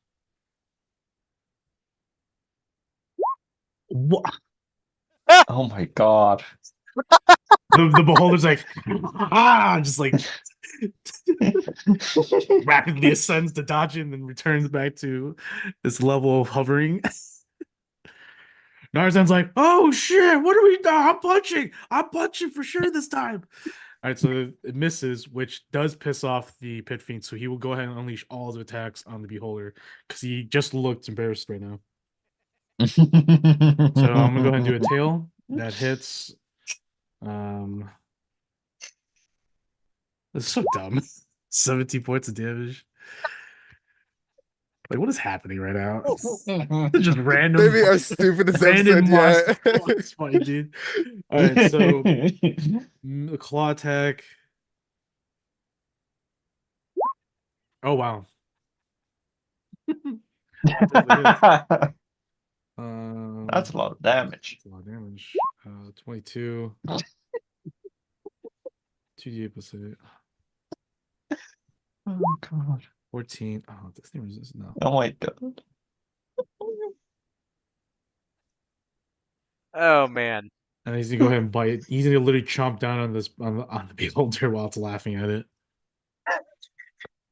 What? Oh my god. The beholder's like, just like rapidly ascends to dodge it and then returns back to this level of hovering. Narzan's like, "Oh shit, what are we doing? I'm punching for sure this time." All right, so it misses, which does piss off the pit fiend. So he will go ahead and unleash all his attacks on the beholder because he just looked embarrassed right now. So I'm gonna go ahead and do a tail that hits. That's so dumb. 17 points of damage. Like, what is happening right now? Just random. Maybe our stupidest random episode, yeah. monster fight, dude. All right, so the claw attack. Oh wow. That's a lot of damage. That's a lot of damage. 22. 2d8 plus 8. Oh god. 14. Oh, this thing resists now. Oh my god. Oh man. And he's gonna go ahead and bite. He's gonna literally chomp down on this on the beholder while it's laughing at it.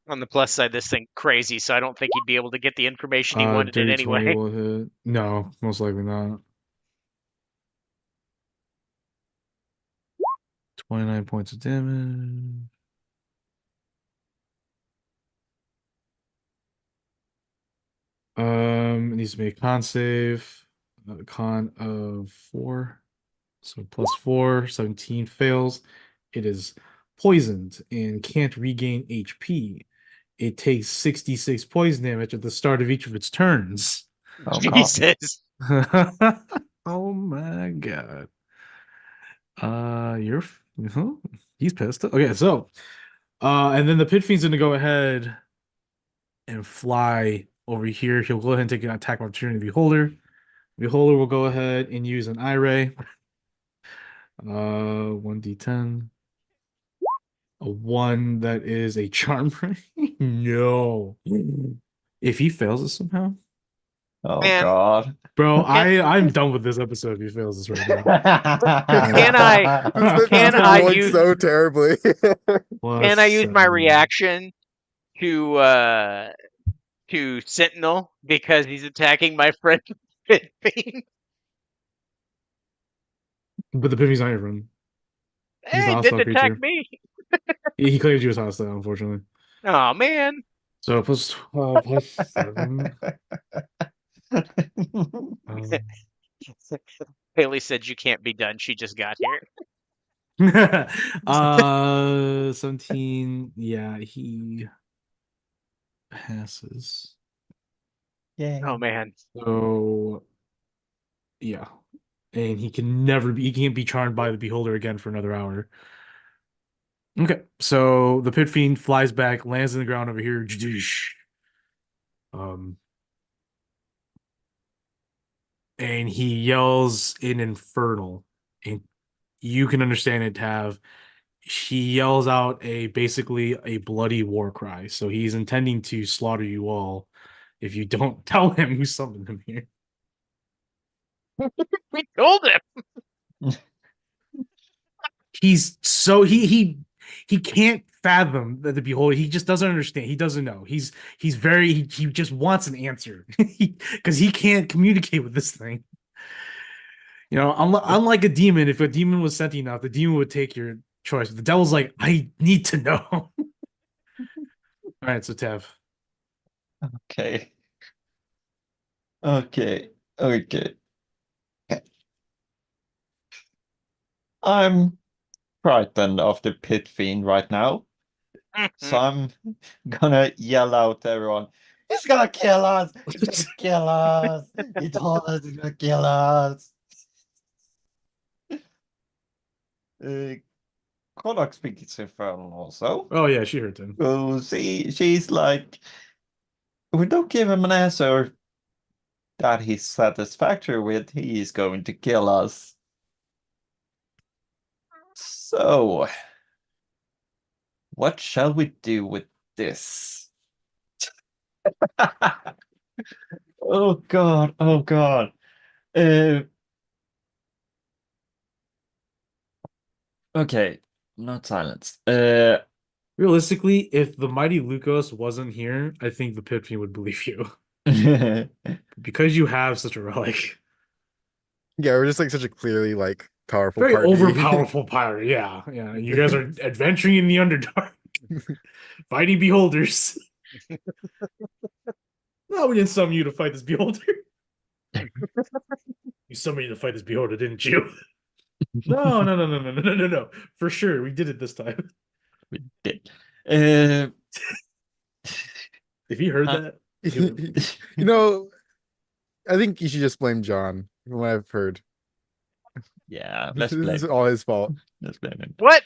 On the plus side, this thing crazy, so I don't think he'd be able to get the information he wanted it Dirty 20 anyway. will hit. No, most likely not. 29 points of damage. It needs to make a con save. A con of 4. So plus 4, 17 fails. It is poisoned and can't regain HP. It takes 66 poison damage at the start of each of its turns. Oh god. Jesus. Oh my god. He's pissed. Okay, so and then the pit fiend's gonna go ahead and fly over here. He'll go ahead and take an attack opportunity beholder. Beholder will go ahead and use an eye ray. 1d10. A 1 that is a charm ray. No. If he fails this somehow, Oh Man. God. bro, Can- I'm done with this episode if he fails this right now. Can I- This Can been I rolling use- so terribly. Can I use my +7. reaction to Sentinel because he's attacking my friend Pit Fiend? But the Pippi's not your friend. He's Hey, a didn't hostile attack creature. me. He claimed you as hostile, unfortunately. Oh man. So +12, +7. Um, Haley said you can't be done. She just got here. 17. Yeah, he passes. Yay. Oh man. So yeah. And he can't be charmed by the beholder again for another hour. Okay, so the pit fiend flies back, lands on the ground over here. And he yells in Infernal. And you can understand it to have he yells out basically a bloody war cry. So he's intending to slaughter you all if you don't tell him who summoned him here. We told him. He's so he can't fathom that the beholder. He just doesn't understand. He doesn't know. He just wants an answer because he can't communicate with this thing. You know, unlike a demon, if a demon was sentient enough, the demon would take your choice. The devil's like, I need to know. All right, so Tev. Okay. Okay. Okay. I'm frightened of the pit fiend right now. So I'm gonna yell out to everyone, he's gonna kill us! He's gonna kill us! He told us he's gonna kill us! Kodak speaks Infernal also. Oh yeah, she heard him. So she's like, we don't give him an answer that he's satisfactory with, he's going to kill us. So, what shall we do with this? Oh God, oh God. Okay, not silence. Realistically, if the mighty Lucas wasn't here, I think the pit fiend would believe you. Because you have such a relic. Yeah, we're just like such a clearly like powerful Very party. overpowerful pirate, yeah. Yeah. You guys are adventuring in the Underdark. Fighting beholders. No, we didn't summon you to fight this beholder. You summoned me to fight this beholder, didn't you? No. For sure, we did it this time. We did. Uh, If he heard Uh, that, You know, I think you should just blame John, from what I've heard. yeah, let's This blame is him. all his fault. Let's blame him. What?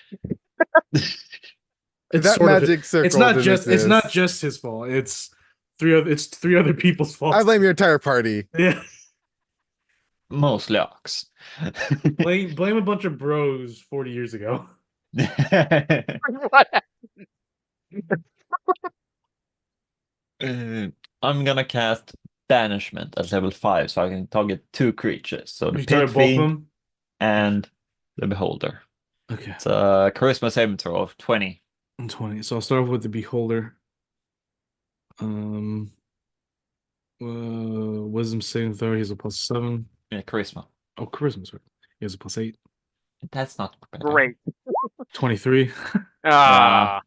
it's That sort of- magic circle. it's not didn't just exist. his fault. It's three other people's fault. I blame your entire party. Yeah. Mostly Ox. Blame a bunch of bros 40 years ago. What? I'm gonna cast Banishment at level 5 so I can target 2 creatures. So the You Pit target both of Fiend them? and the Beholder. Okay. It's a Charisma saving throw of 20. And 20. So I'll start off with the beholder. Wisdom saving throw, he has a +7. Yeah, Charisma. Oh, charisma, sorry. He has a +8. That's not better. Great. 23. Ah.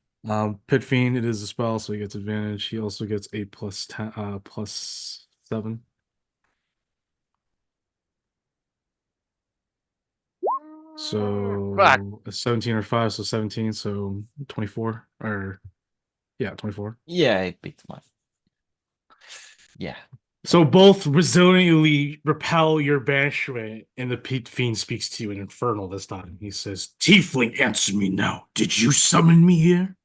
Pit Fiend, it is a spell, so he gets advantage. He also gets a +7. So Fuck. a 17 or 5, so 17, so 24. Or yeah, 24. Yeah, it beats mine. Yeah. So both resiliently repel your banishment, and the Pit Fiend speaks to you in Infernal this time. He says, Tiefling, answer me now. Did you summon me here?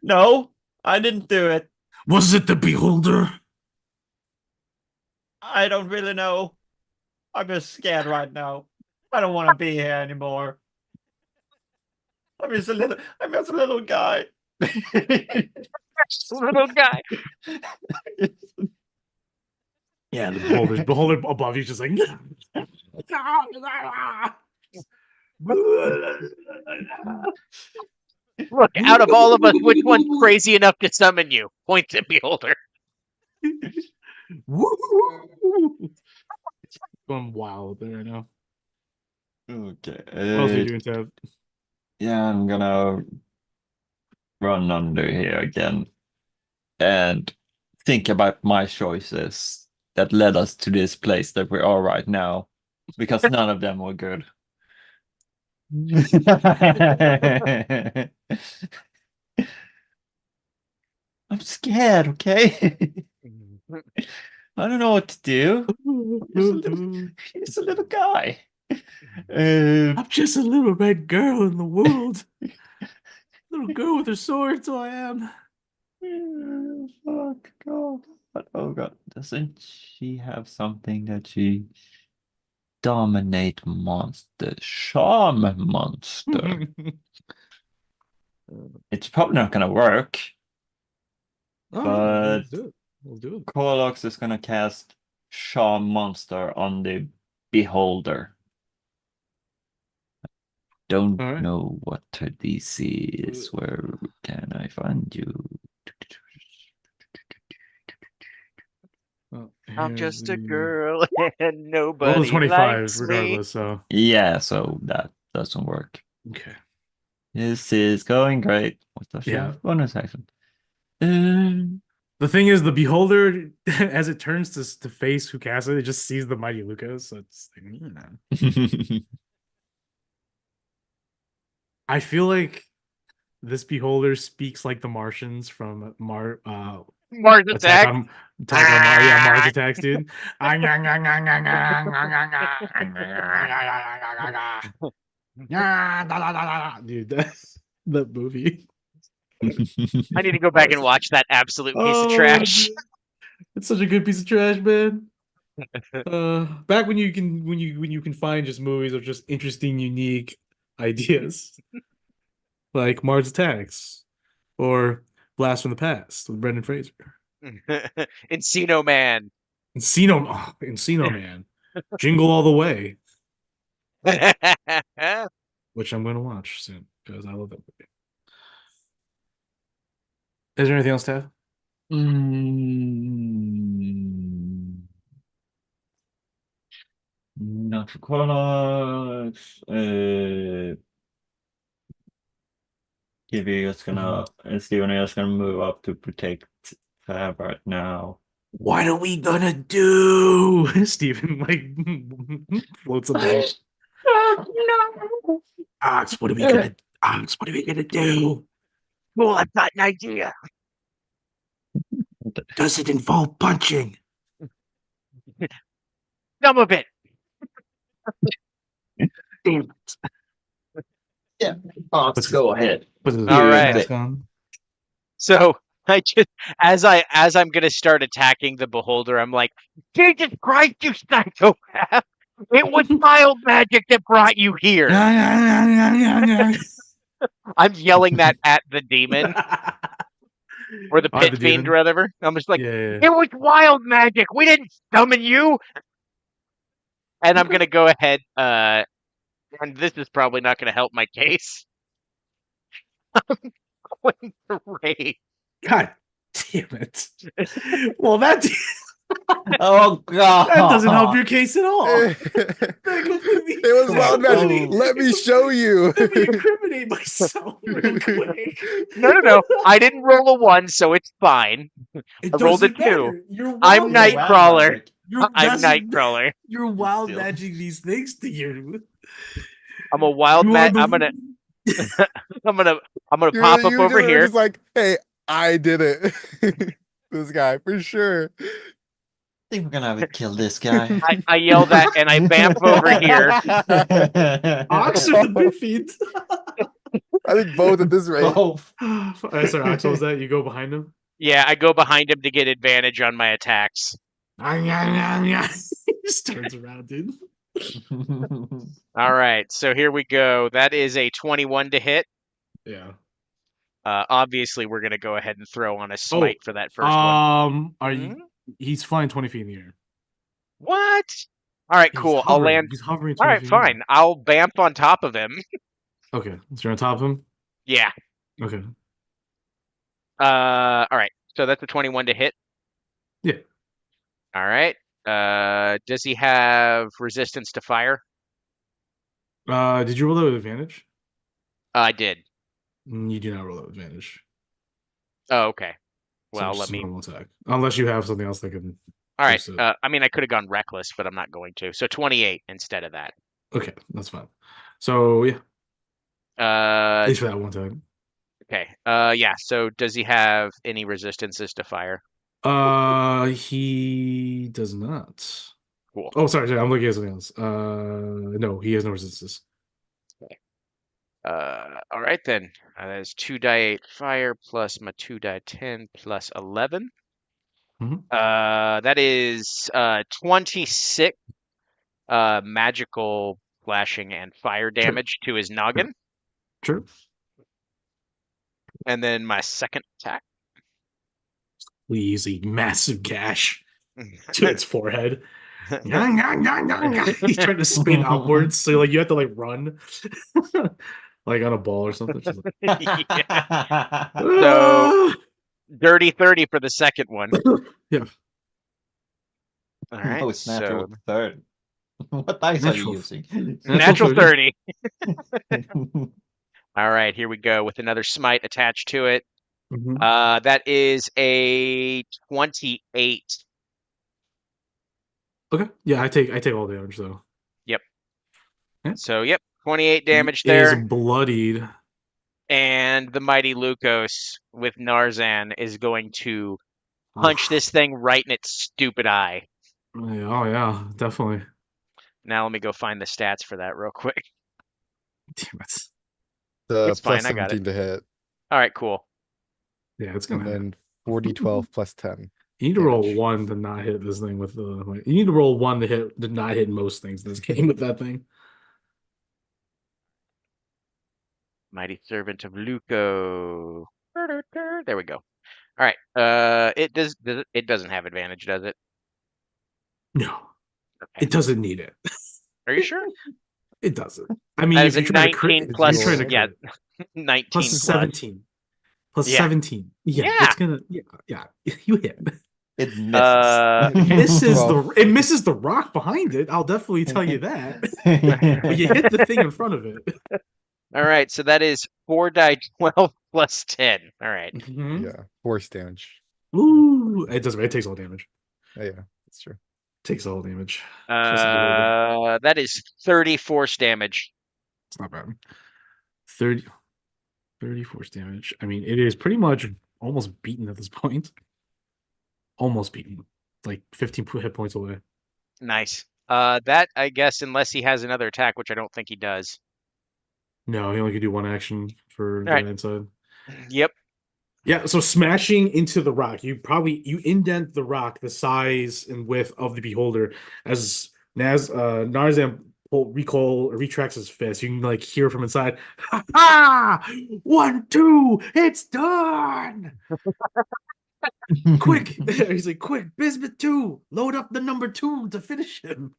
No, I didn't do it. Was it the Beholder? I don't really know. I'm just scared right now. I don't want to be here anymore. I'm just a little guy. Little guy. Yeah, the beholder above you just like Look, out of all of us, which one's crazy enough to summon you? Points at Beholder. going wild there right now. Okay. What else are you doing, Tev? Yeah, I'm gonna run under here again and think about my choices that led us to this place that we are right now, because none of them were good. I'm scared, okay? I don't know what to do. He's a little guy. I'm just a little red girl in the world. Little girl with her sword, so I am. Fuck God. But oh God, doesn't she have something that she dominate monster, charm monster? It's probably not gonna work. But let's do it. Let's do it. Corlox is gonna cast charm monster on the beholder. Don't All right. know what her DC is. Where can I find you? Well, I'm here's just a the- girl and Roll nobody the 25 likes me. regardless, so Yeah, so that doesn't work. okay. This is going great. What does she Yeah. have? Bonus action. The thing is, the beholder, as it turns to face who casts it, it just sees the mighty Lucas. So it's like, I feel like this beholder speaks like the Martians from Mars Attack attack. on Mars Attacks, dude. Dude, that's that movie. I need to go back and watch that absolute piece of trash. dude. It's such a good piece of trash, man. Back when you can find just movies of just interesting, unique ideas, like Mars Attacks or Blast from the Past with Brendan Fraser. Encino Man. Encino Man, Jingle All the Way, which I'm going to watch soon because I love that movie. Is there anything else to have? Not for Corlox. Gibby is gonna Steven is gonna move up to protect Fab right now. What are we gonna do? Steven like floats above. No. Ox, what are we gonna do? Well, I've got an idea. Does it involve punching? Some of it. Damn it. Yeah. Let's go ahead. Put his All right. mask on. So I just as I'm gonna start attacking the beholder, I'm like, Jesus Christ, you psychopath! It was mild magic that brought you here. I'm yelling that at the demon or the Oh, pit the fiend demon. or whatever. I'm just like, Yeah. it was wild magic. We didn't summon you. And I'm gonna go ahead. And this is probably not gonna help my case. I'm going to rage. God damn it. Well, that Oh God. that doesn't help your case at all. It was wild magic. Let me show you. Let me incriminate myself real quick. No. I didn't roll a 1, so it's fine. It I rolled a doesn't 2. matter. You're I'm wild magic. Nightcrawler. I'm doesn't- Nightcrawler. You're wild Still. magic these things to you. I'm a wild You are man. the- I'm gonna You're pop up usually over here. just like, hey, I did it. This guy for sure. I think we're gonna have to kill this guy. I yell that and I vamp over here. Ox or the Biffy? I think both at this rate. Both. Sorry, Ox, what was that? You go behind him? Yeah, I go behind him to get advantage on my attacks. He just turns around, dude. All right, so here we go. That is a 21 to hit. Yeah. Obviously, we're gonna go ahead and throw on a Oh, smite for that first one. are you? He's flying 20 feet in the air. What? All right, Yeah, he's cool. I'll hovering. land. He's hovering All 20 right, feet in the air. fine. I'll bamf on top of him. Okay, so you're on top of him. Yeah. Okay. All right. So that's a 21 to hit. Yeah. All right. Does he have resistance to fire? Did you roll that with advantage? I did. You do not roll that with advantage. Oh, okay. So Well, it's let just a me. normal attack, unless you have something else that can All right. boost it. I mean, I could have gone reckless, but I'm not going to. So 28 instead of that. Okay, that's fine. So yeah, at Uh, least for that one time. okay. Yeah. So does he have any resistances to fire? He does not. Cool. Oh, sorry, I'm looking at something else. No, he has no resistance. All right then. That is 2d8 fire plus my 2d10 plus 11. Mhm. That is 26 magical slashing and fire damage to his noggin. Sure. And then my second attack. Please, a massive gash to its forehead. Yang, yang, yang, yang, yang. He's trying to spin upwards, so like you have to like run, like on a ball or something. Just like, Yeah. So "Ah!" dirty 30 for the second one. Yeah, All right. No, it's natural So 30. What dice are you Natural. using? natural 30. 30. All right, here we go with another smite attached to it. Mhm. That is a 28. Okay, yeah, I take all damage though. Yep. Yeah. So, yep, 28 damage He is there. bloodied. And the mighty Lukos with Narzan is going to punch Oof. this thing right in its stupid eye. Yeah, oh yeah, definitely. Now let me go find the stats for that real quick. Damn it. The It's plus fine, I got it. 17 to hit, All right, cool. Yeah, it's and gonna. then 40-12 plus 10. You need to roll damage. 1 to not hit this thing with the. Like, you need to roll 1 to not hit most things in this game with that thing. Mighty servant of Luco. There we go. All right. It doesn't have advantage, does it? No, Okay. it doesn't need it. Are you sure? It doesn't. I mean, That if is a you're trying to crit, 19 It's plus. you're trying to Yeah, crit. 19 Plus plus. 17. Plus Yeah. 17. Yeah, Yeah. it's gonna. Yeah, you hit. It misses. Misses Well- it misses the rock behind it. I'll definitely tell you that. But you hit the thing in front of it. All right, so that is 4 die 12 plus 10. All right. Mhm. Yeah, force damage. Ooh, it doesn't. It takes all damage. Oh, yeah, that's true. Takes all damage. Trust the beholder. That is 30 force damage. It's not bad. 30 force damage. I mean, it is pretty much almost beaten at this point. Almost beaten. Like 15 hit points away. Nice. That I guess unless he has another attack, which I don't think he does. No, he only could do one action for All right. that inside. Yep. Yeah, so smashing into the rock, you indent the rock the size and width of the beholder as Narzan retracts his fist. You can like hear from inside, ha ha! 1, 2, it's done! Quick! He's like, quick, Bismuth 2, load up the number 2 to finish him.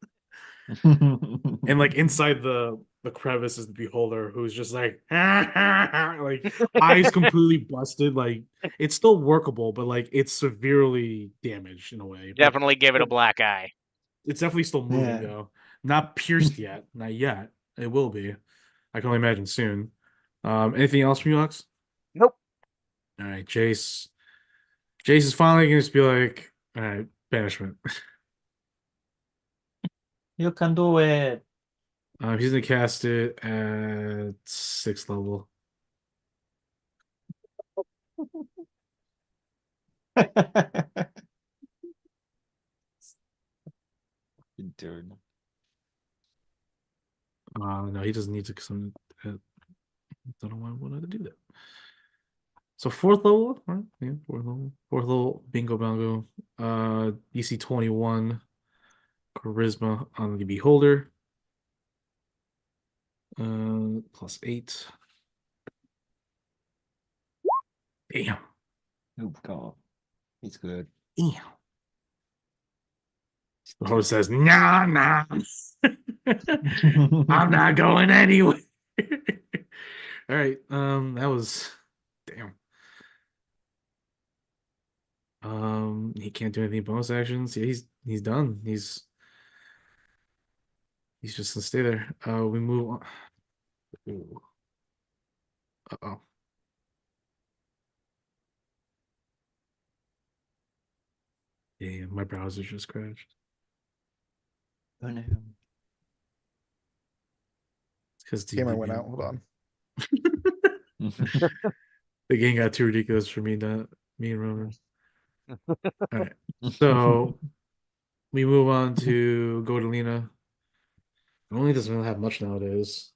And like inside the crevice is the beholder who's just like like eyes completely busted. Like it's still workable, but like it's severely damaged in a way. But Definitely give it a black eye. it's definitely still moving Yeah. though. Not pierced yet. Not yet. It will be. I can only imagine soon. Anything else from you, Alex? Nope. All right, Jace. Jace is finally gonna just be like, all right, banishment. You can do it. He's gonna cast it at 6th level. Dude. No, he doesn't need to. I don't know why I wanted to do that. So 4th level, right? Yeah, 4th level. 4th level, bingo bongo. DC 21, charisma on the beholder. +8. Damn. Oh god, he's good. Damn. Ho says, nah, nah. I'm not going anywhere. All right. That was damn. He can't do anything bonus actions. Yeah, he's done. He's just gonna stay there. We move on. Ooh. Uh-oh. Yeah, my browser just crashed. Oh no. It's because Gamer went out. Hold on. The game got too ridiculous for me, not me and Roman. All right. So we move on to Godolina. Only doesn't really have much nowadays.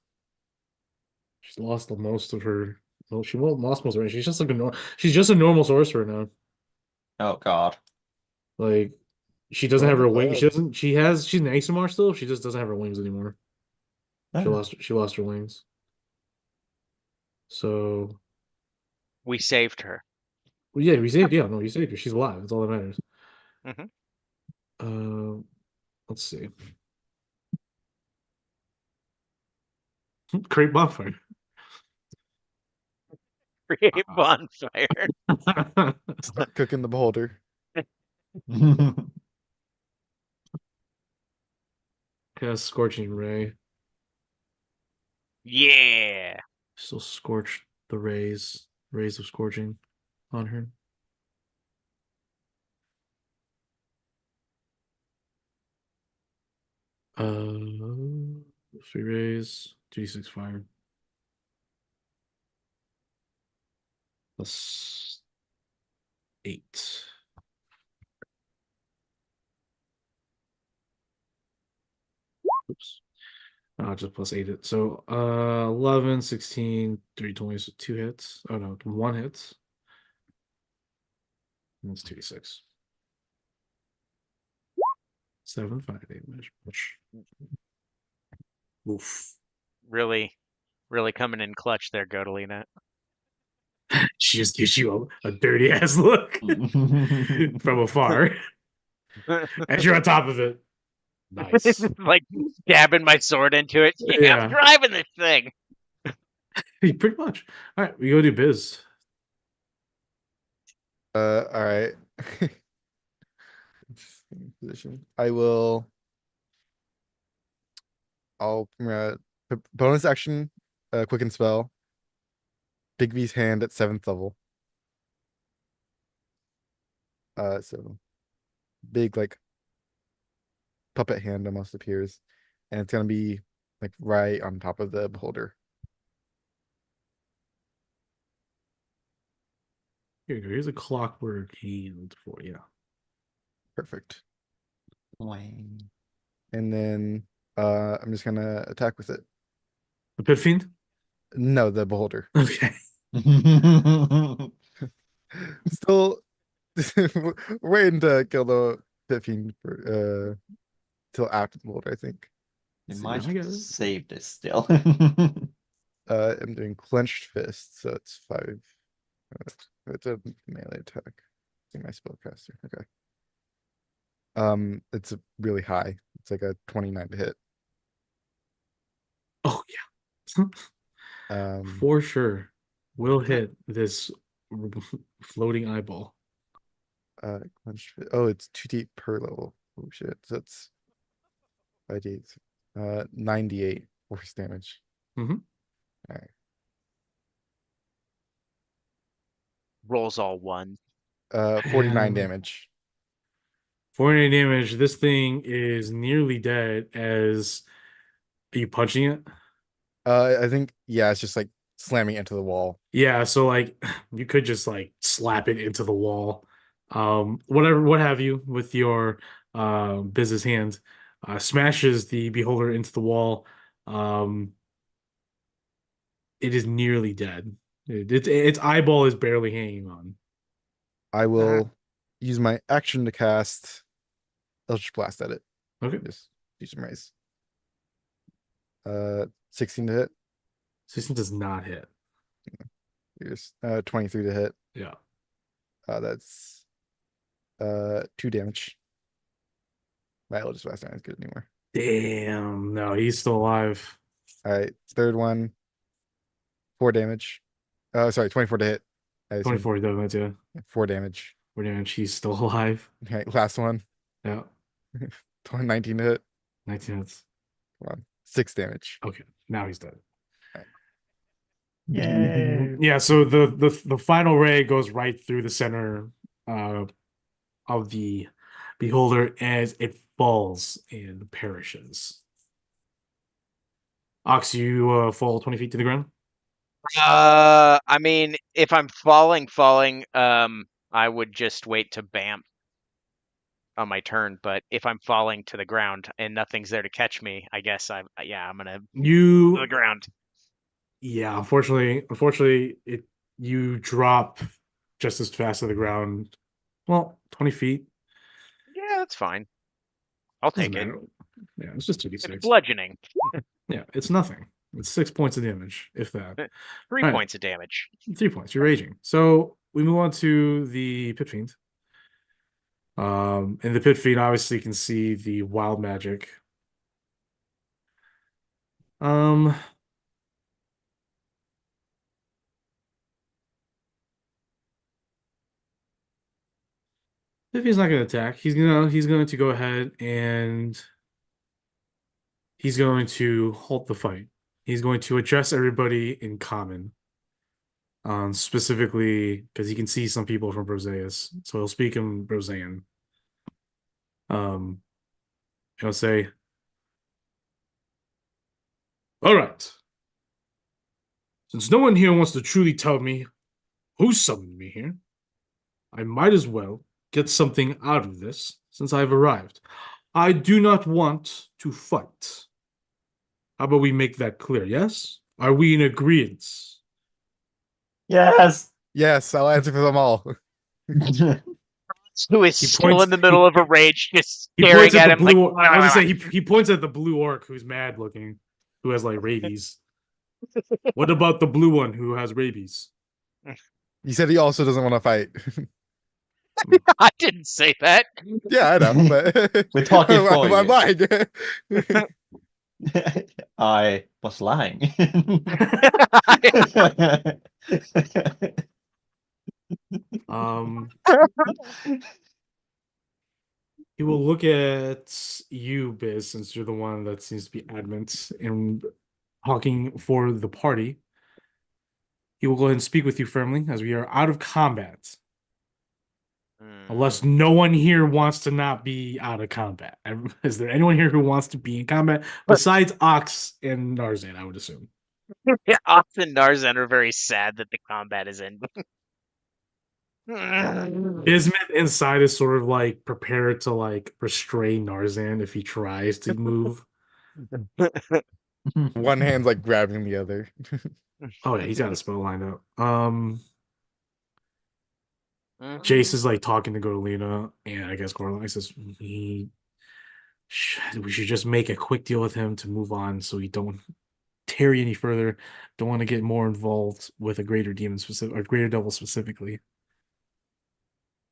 She's lost the most of her. Well, she won't lost most of her. She's just like she's just a normal sorcerer now. Oh god. Like she doesn't have her wings. She bad. doesn't. She's an Axomar still. She just doesn't have her wings anymore. She lost her wings. So We saved her. well, yeah, we saved. Yeah, no, you saved her. She's alive. That's all that matters. Mhm. Let's see. Create bonfire. Create bonfire. Start cooking the beholder. Cast Scorching Ray. Yeah. Still scorch the rays of scorching on her. Uh, 3 rays, 2d6 fire. Plus 8. Oops. Just plus 8 it. So 11, 16, 3, 20, so 2 hits. Oh no, 1 hit. And it's 2d6. 7, 5 damage. Oof. Really, really coming in clutch there, Godolina. She just gives you a dirty ass look from afar. As you're on top of it. Nice. Like stabbing my sword into it. Yeah, Yeah. I'm driving this thing. Pretty much. All right, we go do Biz. All right. Interesting position. I'll bonus action, quicken spell. Big V's hand at 7th level. So big like puppet hand almost appears, and it's gonna be like right on top of the beholder. Here you go. Here's a clockwork hand for you. Perfect. Wang. And then I'm just gonna attack with it. The Pit Fiend? No, the beholder. Okay. Still waiting to kill the pit fiend for till after the beholder, I think. You See, might I got it. save this still. I'm doing clenched fist, so it's 5. It's a melee attack. See my spellcaster. Okay. It's really high. It's like a 29 to hit. Oh yeah. For sure. Will hit this floating eyeball. Clenched fist. Oh, it's 2d per level. Oh shit. So it's 5d. 98 force damage. Mm-hmm. All right. Rolls all one. 49 damage. 49 damage. This thing is nearly dead. As are you punching it? I think yeah, it's just like slamming into the wall. Yeah, so like you could just like slap it into the wall. Whatever, what have you with your business hand. Smashes the beholder into the wall. It is nearly dead. Its eyeball is barely hanging on. I will use my action to cast Eldritch Blast at it. Okay. Just do some raise. 16 to hit. 16 does not hit. Here's 23 to hit. Yeah. That's 2 damage. My Eldritch Blast not as good anymore. Damn. No, he's still alive. All right, third one, 4 damage. Oh, sorry, 24 to hit. I assume 24 damage, yeah. 4 damage. 4 damage. He's still alive. All right, last one, Yeah. 19 to hit. 19 hits. Come on, 6 damage. Okay. Now he's dead. Yay. Yeah, so the final ray goes right through the center of the beholder as it falls and perishes. Ox, you fall 20 feet to the ground. I mean, if I'm falling, I would just wait to bamf on my turn. But if I'm falling to the ground and nothing's there to catch me, I guess I'm gonna to the You ground. Yeah, unfortunately, you drop just as fast to the ground. Well, 20 feet. Yeah, that's fine. I'll Doesn't take it. matter. Yeah, it's just It's 2d6. bludgeoning. Yeah, it's nothing. It's 6 points of damage, if that. 3 Alright. points of damage. 3 points. You're raging. So we move on to the Pit Fiend. And the Pit Fiend obviously can see the wild magic. If he's not going to attack, he's going to go ahead and he's going to halt the fight. He's going to address everybody in common. Specifically because he can see some people from Broseus, so he'll speak in Brosean. He'll say, "All right. Since no one here wants to truly tell me who summoned me here, I might as well get something out of this since I've arrived. I do not want to fight. How about we make that clear, yes? Are we in agreement?" Yes. Yes, I'll answer for them all. Who is He still points- in the middle he- of a rage, just He staring points at at him the blue. like. I was gonna say he points at the blue orc who's mad looking, who has like rabies. What about the blue one who has rabies? He said he also doesn't want to fight. I didn't say that. Yeah, I know, but We're talking for I'm you. lying. I was lying. Um, he will look at you, Biz, since you're the one that seems to be adamant and talking for the party. He will go ahead and speak with you firmly as we are out of combat. Unless no one here wants to not be out of combat. Is there anyone here who wants to be in combat besides Ox and Narzan, I would assume? Yeah, Ox and Narzan are very sad that the combat is ending. Bismuth inside is sort of like prepared to like restrain Narzan if he tries to move. One hand's like grabbing the other. Oh yeah, he's got a spell lined up. Jace is like talking to Godolina, and I guess Gorlai says we should just make a quick deal with him to move on, so we don't tarry any further. Don't want to get more involved with a greater demon specific or greater devil specifically.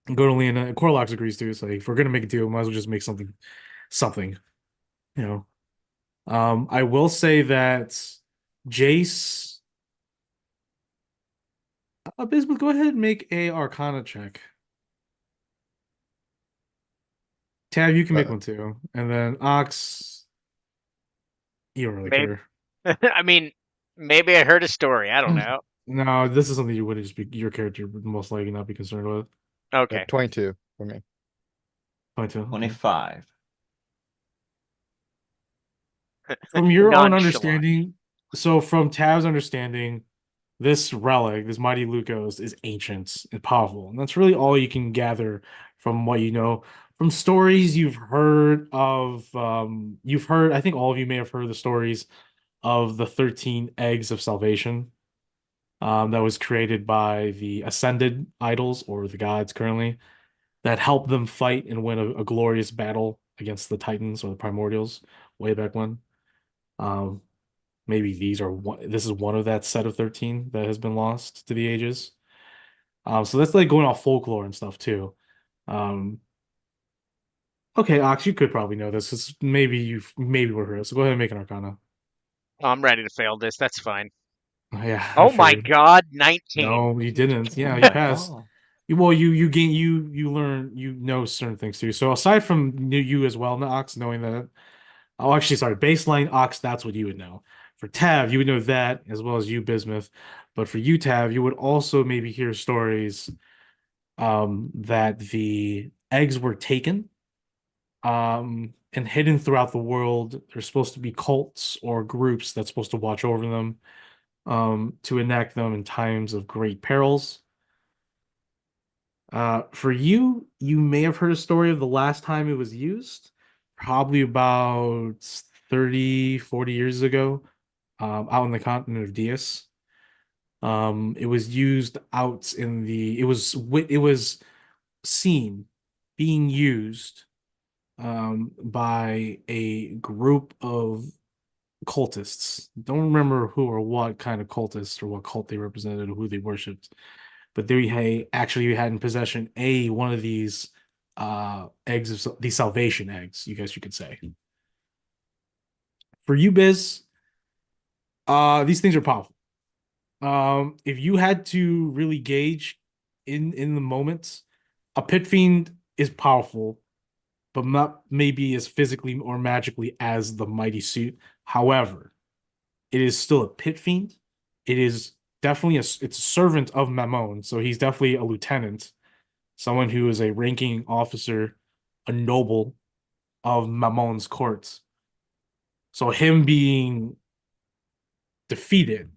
And Godolina and Corlox agrees too. It's like if we're gonna make a deal, we might as well just make something, you know. I will say that Jace. Bismuth, go ahead and make a Arcana check. Tab, you can make one too, and then Ox, you don't really Maybe. care. I mean, maybe I heard a story. I don't know. No, this is something you wouldn't just be your character would most likely not be concerned with. Okay. 22 for me. 22. Okay. 25. From your own Nonchalant. understanding, so from Tab's understanding, this relic, this mighty Lukos, is ancient and powerful, and that's really all you can gather from what you know. From stories you've heard of, I think all of you may have heard the stories of the 13 eggs of salvation that was created by the ascended idols or the gods currently that helped them fight and win a glorious battle against the Titans or the Primordials way back when. Maybe this is one of that set of 13 that has been lost to the ages. So that's like going off folklore and stuff too. Um, okay, Ox, you could probably know this. It's maybe we're here. So go ahead and make an Arcana. I'm ready to fail this. That's fine. Oh, yeah, I Oh my figured. God, 19. No, you didn't. Yeah, Oh you my passed. God. Well, you gain you learn certain things too. So aside from you as well, Ox, knowing that. Oh, actually, sorry, baseline Ox, that's what you would know. For Tav, you would know that as well as you, Bismuth. But for you, Tav, you would also maybe hear stories that the eggs were taken and hidden throughout the world. There's supposed to be cults or groups that's supposed to watch over them to enact them in times of great perils. For you, you may have heard a story of the last time it was used, probably about 30, 40 years ago, out in the continent of Dias. It was used out in it was seen being used by a group of cultists. Don't remember who or what kind of cultists or what cult they represented or who they worshipped, but actually had in possession one of these eggs of these salvation eggs, you could say. For you, Biz, these things are powerful. If you had to really gauge in the moments, a pit fiend is powerful, but not maybe as physically or magically as the mighty suit. However, it is still a pit fiend. It is definitely it's a servant of Mammon, so he's definitely a lieutenant, someone who is a ranking officer, a noble of Mammon's courts. So him being defeated,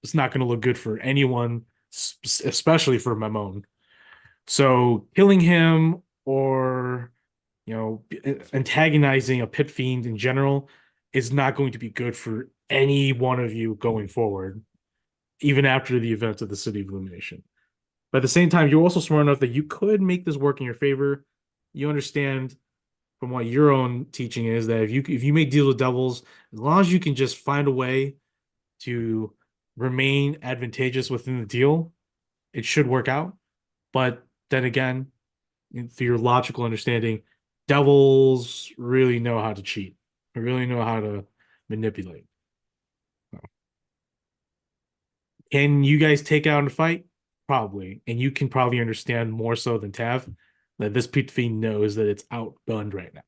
it's not going to look good for anyone, especially for Mammon. So killing him or antagonizing a pit fiend in general is not going to be good for any one of you going forward, even after the event of the City of Illumination. But at the same time, you're also smart enough that you could make this work in your favor. You understand from what your own teaching is that if you make deals with devils, as long as you can just find a way to remain advantageous within the deal, it should work out. But then again, through your logical understanding, devils really know how to cheat. They really know how to manipulate. Can you guys take out a fight? Probably. And you can probably understand more so than Tav that this pit fiend knows that it's outgunned right now.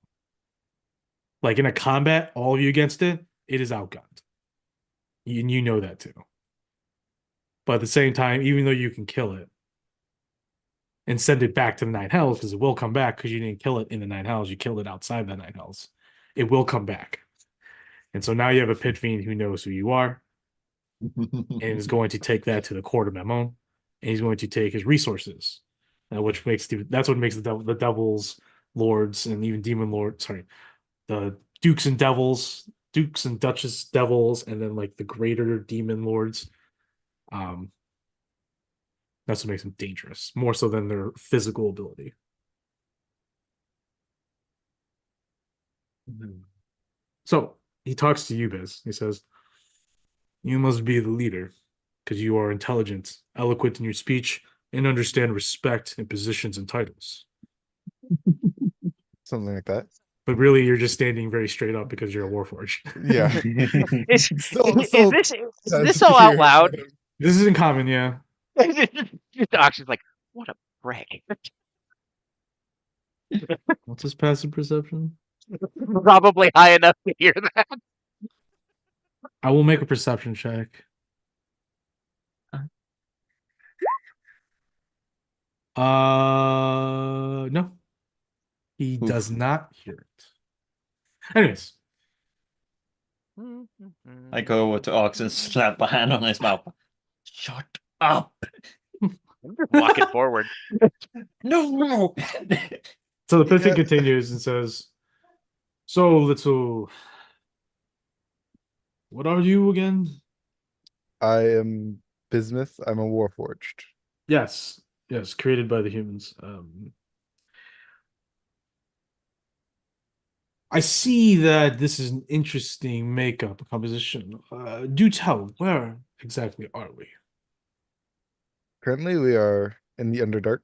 Like in a combat, all of you against it, it is outgunned. And you know that too. But at the same time, even though you can kill it and send it back to the Nine Hells, because it will come back because you didn't kill it in the Nine Hells, you killed it outside the Nine Hells. It will come back. And so now you have a pit fiend who knows who you are and is going to take that to the court of Mammon, and he's going to take his resources, that's what makes the devils, lords, and even demon lords. Sorry, the dukes and duchess devils, and then like the greater demon lords. That's what makes them dangerous, more so than their physical ability. So he talks to you, Biz. He says, "You must be the leader, because you are intelligent, eloquent in your speech, and understand respect and positions and titles. Something like that. But really, you're just standing very straight up because you're a Warforged." Yeah. Is, Still- is still this all out loud? This isn't common, yeah. Ox is like, what a prick. What's his passive perception? Probably high enough to hear that. I will make a perception check. No. He does not hear it. Anyways, I go over to Ox and slap a hand on his mouth. Shut up! I'm just walking forward. No! so the Python Yeah. continues and says, "So, little, what are you again?" I am Bismuth. I'm a Warforged. Yes, created by the humans. I see that this is an interesting makeup composition. Do tell, where exactly are we? Currently, we are in the Underdark.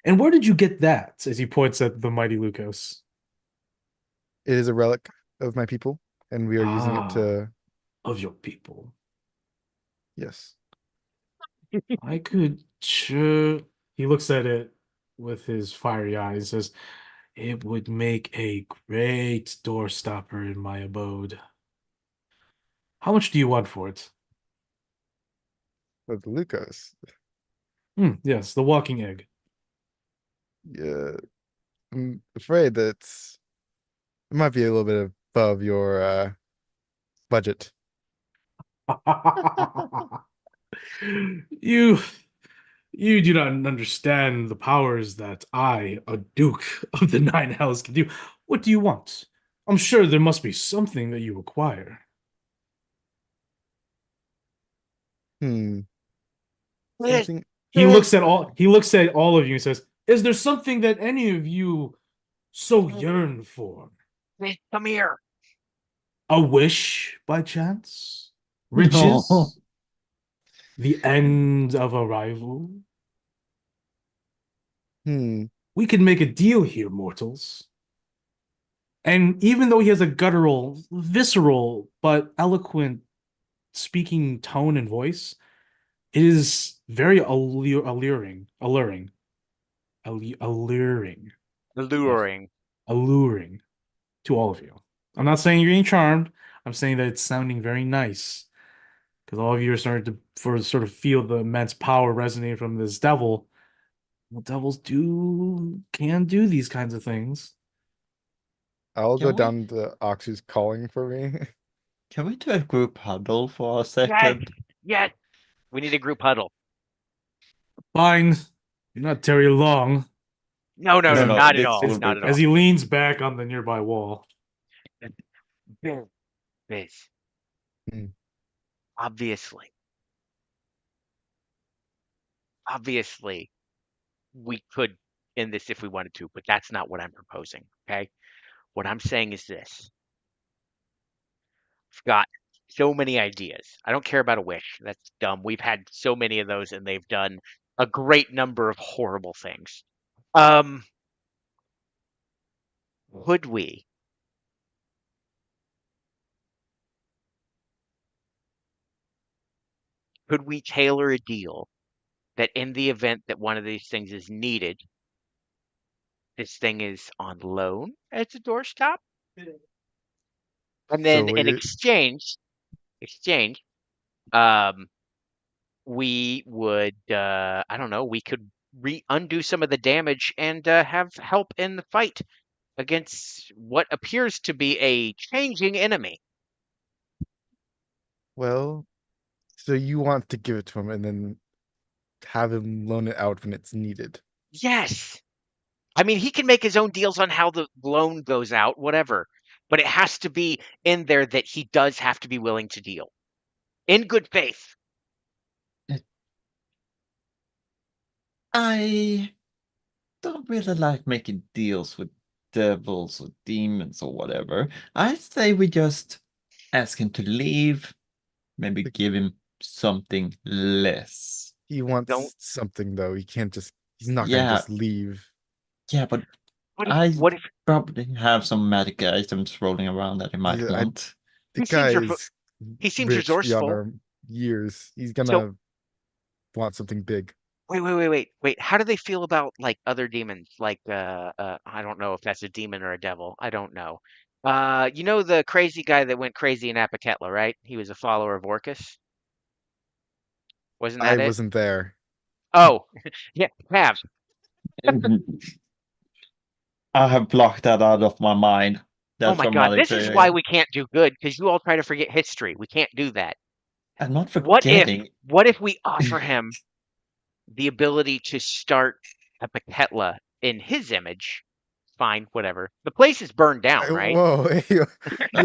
And where did you get that? As he points at the mighty Lucas. It is a relic of my people, and we are using it Ah. to. Of your people. Yes. I could sure. He looks at it with his fiery eyes, says, "It would make a great door stopper in my abode. How much do you want for it?" With Lucas. Yes, the walking egg. Yeah. I'm afraid that it might be a little bit above your budget. You you do not understand the powers that I, a Duke of the Nine Hells, can do. What do you want? I'm sure there must be something that you require. Hmm. Yes, Something. He looks at all of you and says, "Is there something that any of you so yearn for? yes, come here. A wish by chance? No. Riches? The end of a rival? Hmm. We can make a deal here, mortals." And even though he has a guttural, visceral, but eloquent speaking tone and voice, it is very alluring, alluring, Alluring. alluring to all of you. I'm not saying you're getting charmed. I'm saying that it's sounding very nice because all of you are starting to sort of feel the immense power resonating from this devil. Well, devils can do these kinds of things. I'll go Can we down to Ox who's calling for me. can we do a group huddle for a Yes, second? yes. We need a group huddle. Fine, you're not Terry Long. No, no, As no, he, No, not at this all. will be Not at as all. he leans back on the nearby wall. Biz, Biz. Hmm. Obviously, obviously, we could end this if we wanted to, but that's not what I'm proposing. Okay. What I'm saying is this. I've got so many ideas. I don't care about a wish. That's dumb. We've had so many of those and they've done a great number of horrible things. Um, would we could we tailor a deal that in the event that one of these things is needed, this thing is on loan as a doorstop? And So then what in you're exchange, um, we would I don't know, we could undo some of the damage and have help in the fight against what appears to be a changing enemy. well, so you want to give it to him and then have him loan it out when it's needed. Yes. I mean, he can make his own deals on how the loan goes out, whatever. But it has to be in there that he does have to be willing to deal in good faith. I don't really like making deals with devils or demons or whatever. I say we just ask him to leave, maybe Like- give him something less. He wants Don't. something though. He's not gonna Yeah, just leave. yeah, but What I if? What if probably have some magic items rolling around that he might Yeah, want. The he guy seems is he seems rich beyond resourceful? our years. He's So gonna want something big. wait. How do they feel about like other demons? Like I don't know if that's a demon or a devil. I don't know. You know the crazy guy that went crazy in Apoketla, right? He was a follower of Orcus. Wasn't I that it? wasn't there. Oh, yeah, Pav. I have blocked that out of my mind. Oh That's my from God, Mother this is why Terry. we can't do good because you all try to forget history. We can't do that. I'm not What if forgetting. what if we offer him the ability to start a Paketla in his image? Fine, whatever. The place is burned down, right? Whoa, you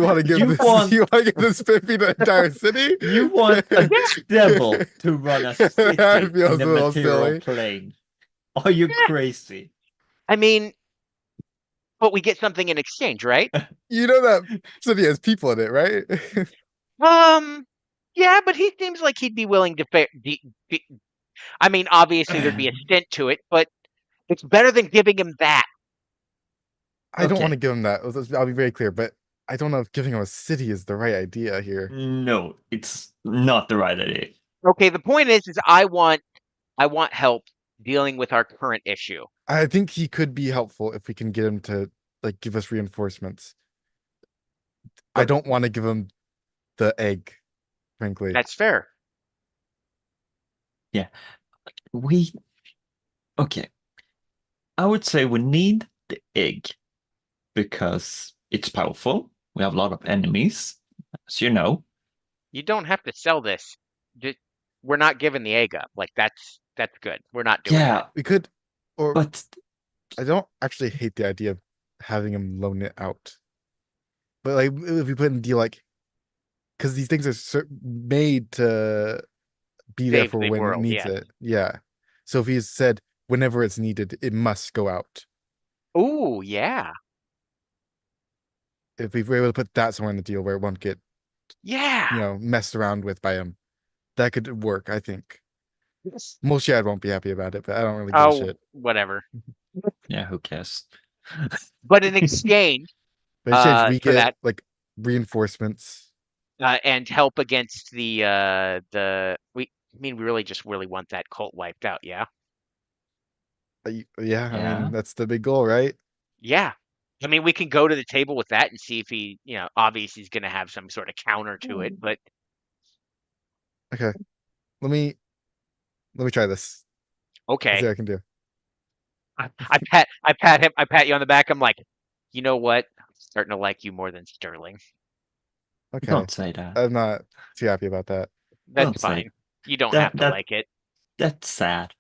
want to give You this? want You want to give this Pippy the entire city? you want a Yeah, devil to run a city That feels in a the little material silly. plane. Are you yeah. crazy? I mean, but we get something in exchange, right? You know that city has people in it, right? Yeah, but he seems like he'd be willing to I mean, obviously there'd be a stint to it, but it's better than giving him that. I don't want Okay. to give him that. I'll be very clear, but I don't know if giving him a city is the right idea here. No, it's not the right idea. Okay, the point is I want help dealing with our current issue. I think he could be helpful if we can get him to like give us reinforcements. I But- don't want to give him the egg, frankly. That's fair. We okay. I would say we need the egg because it's powerful. We have a lot of enemies, as you know. You don't have to sell this. We're not giving the egg up. Like that's good. We're not doing Yeah, that. We could, or but I don't actually hate the idea of having him loan it out. But like if we put in a deal like, because these things are made to be there Save for the when it world, needs yeah. it. Yeah. So if he said whenever it's needed, it must go out. Ooh, yeah. If we were able to put that somewhere in the deal where it won't get, Yeah. messed around with by him, that could work, I think. Most Shad won't be happy about it, but I don't really give a Oh, shit. whatever. yeah, who cares? But in exchange, But in exchange, we for get that, like reinforcements. and help against we really just really want that cult wiped out, yeah? Yeah, I Yeah. mean that's the big goal, right? Yeah. I mean, we can go to the table with that and see if he, obviously he's going to have some sort of counter to it, but Okay. Let me try this. Let's see okay. what I can do. I pat you on the back. I'm like, you know what? I'm starting to like you more than Sterling. Okay. Don't say that. I'm not too happy about that. That's Don't say fine. You don't that. have to That like it. that's sad.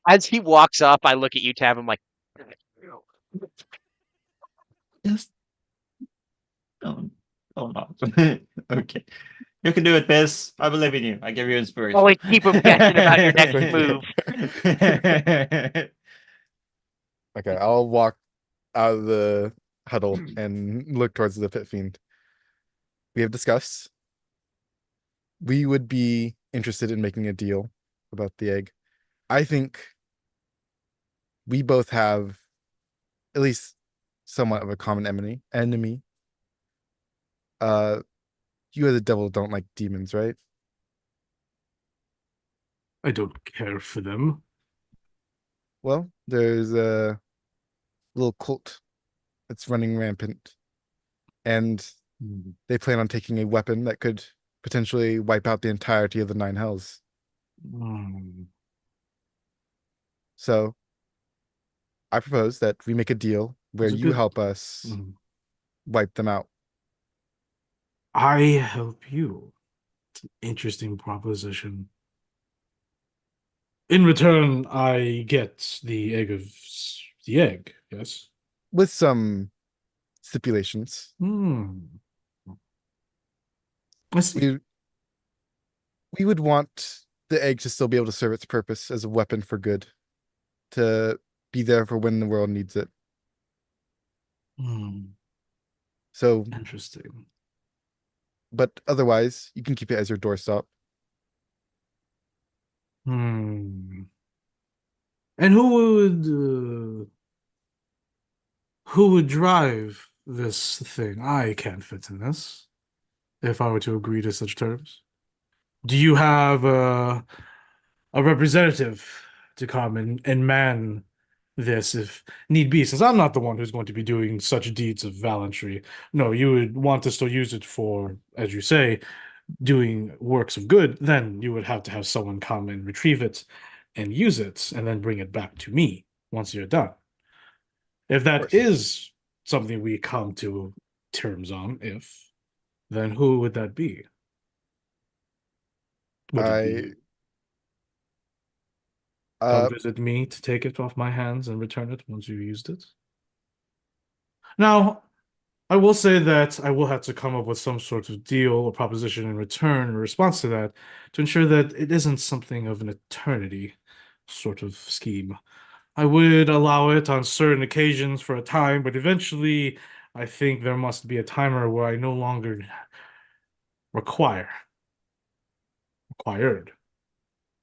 As he walks up, I look at you, Tab. I'm like, Just oh, oh no. Okay. You can do it, Biz. I believe in you. I give you inspiration. always keep him guessing about your next Thank you. move. Okay, I'll walk out of the huddle and look towards the pit fiend. We have discussed. We would be interested in making a deal about the egg. I think we both have at least somewhat of a common enemy. You as a devil don't like demons, right? I don't care for them. Well, there's a little cult that's running rampant, and they plan on taking a weapon that could potentially wipe out the entirety of the Nine Hells. Hmm. So I propose that we make a deal where It's a you good- help us Hmm. wipe them out. I help you. It's an interesting proposition. In return, I get the egg, yes? With some stipulations. I see. We would want the egg to still be able to serve its purpose as a weapon for good, to be there for when the world needs it. So, Interesting. but otherwise, you can keep it as your doorstop. And who would drive this thing? I can't fit in this. If I were to agree to such terms, do you have a representative to come and man this if need be? Since I'm not the one who's going to be doing such deeds of valiantry. No, you would want to still use it for, as you say, doing works of good. Then you would have to have someone come and retrieve it and use it and then bring it back to me once you're done. If that course. is something we come to terms on, then who would that be? Would it be come visit me to take it off my hands and return it once you've used it? Now, I will say that I will have to come up with some sort of deal or proposition in return in response to that to ensure that it isn't something of an eternity sort of scheme. I would allow it on certain occasions for a time, but eventually I think there must be a timer where I no longer required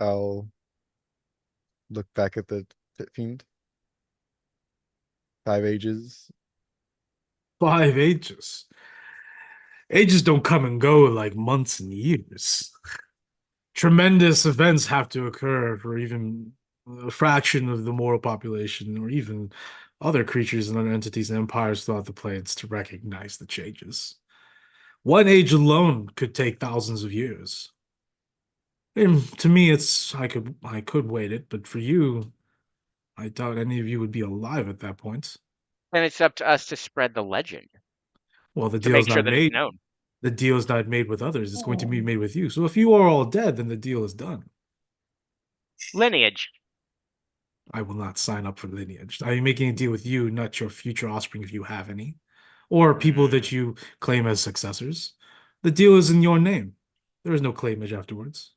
I'll look back at the Pit Fiend. 5 ages. 5 ages. Ages don't come and go like months and years. Tremendous events have to occur for even a fraction of the mortal population, or even other creatures and other entities and empires throughout the planes to recognize the changes. 1 age alone could take thousands of years. And to me, I could wait it, but for you, I doubt any of you would be alive at that point. And it's up to us to spread the legend Well, the to make deal's sure not that it's made. known. The deal is not made with others. It's going to be made with you. So if you are all dead, then the deal is done. Lineage. I will not sign up for lineage. I'm making a deal with you, not your future offspring, if you have any, or people that you claim as successors. The deal is in your name. There is no claimage afterwards.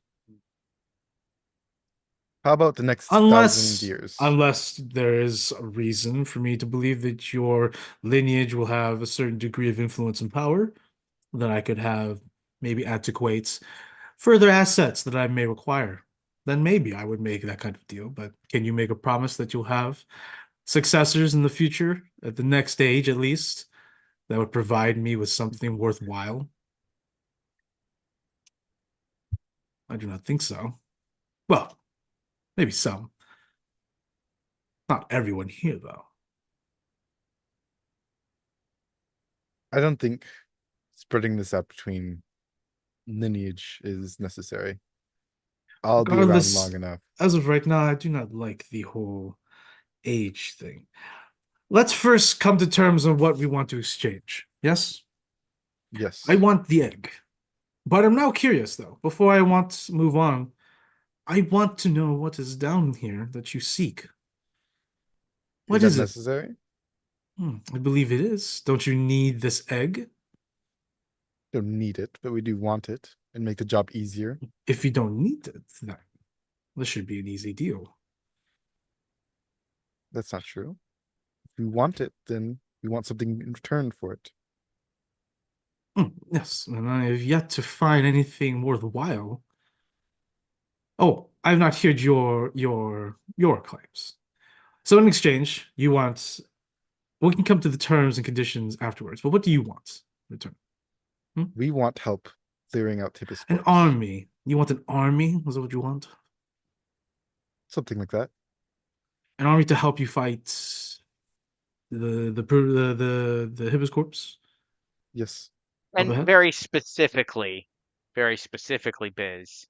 How about the next Unless 1,000 years? unless there is a reason for me to believe that your lineage will have a certain degree of influence and power, that I could have maybe antiquates, further assets that I may require, then maybe I would make that kind of deal. But can you make a promise that you'll have successors in the future, at the next stage at least, that would provide me with something worthwhile? I do not think so. Well, maybe some. Not everyone here, though. I don't think spreading this out between lineage is necessary. I'll be around Regardless, long enough. as of right now, I do not like the whole age thing. Let's first come to terms on what we want to exchange. Yes? Yes. I want the egg. But I'm now curious, though. Before I want to move on, I want to know what is down here that you seek. What Is is that it? necessary? I believe it is. Don't you need this egg? Don't need it, but we do want it and make the job easier. If you don't need it, then this should be an easy deal. That's not true. If we want it, then we want something in return for it. Yes, and I have yet to find anything worthwhile. Oh, I've not heard your claims. So in exchange, you want. We can come to the terms and conditions afterwards. But what do you want in return? We want help clearing out Hibiscus. An army. You want an army? Is that what you want? Something like that. An army to help you fight the Hibiscus? Yes. Up ahead? And very specifically, Biz,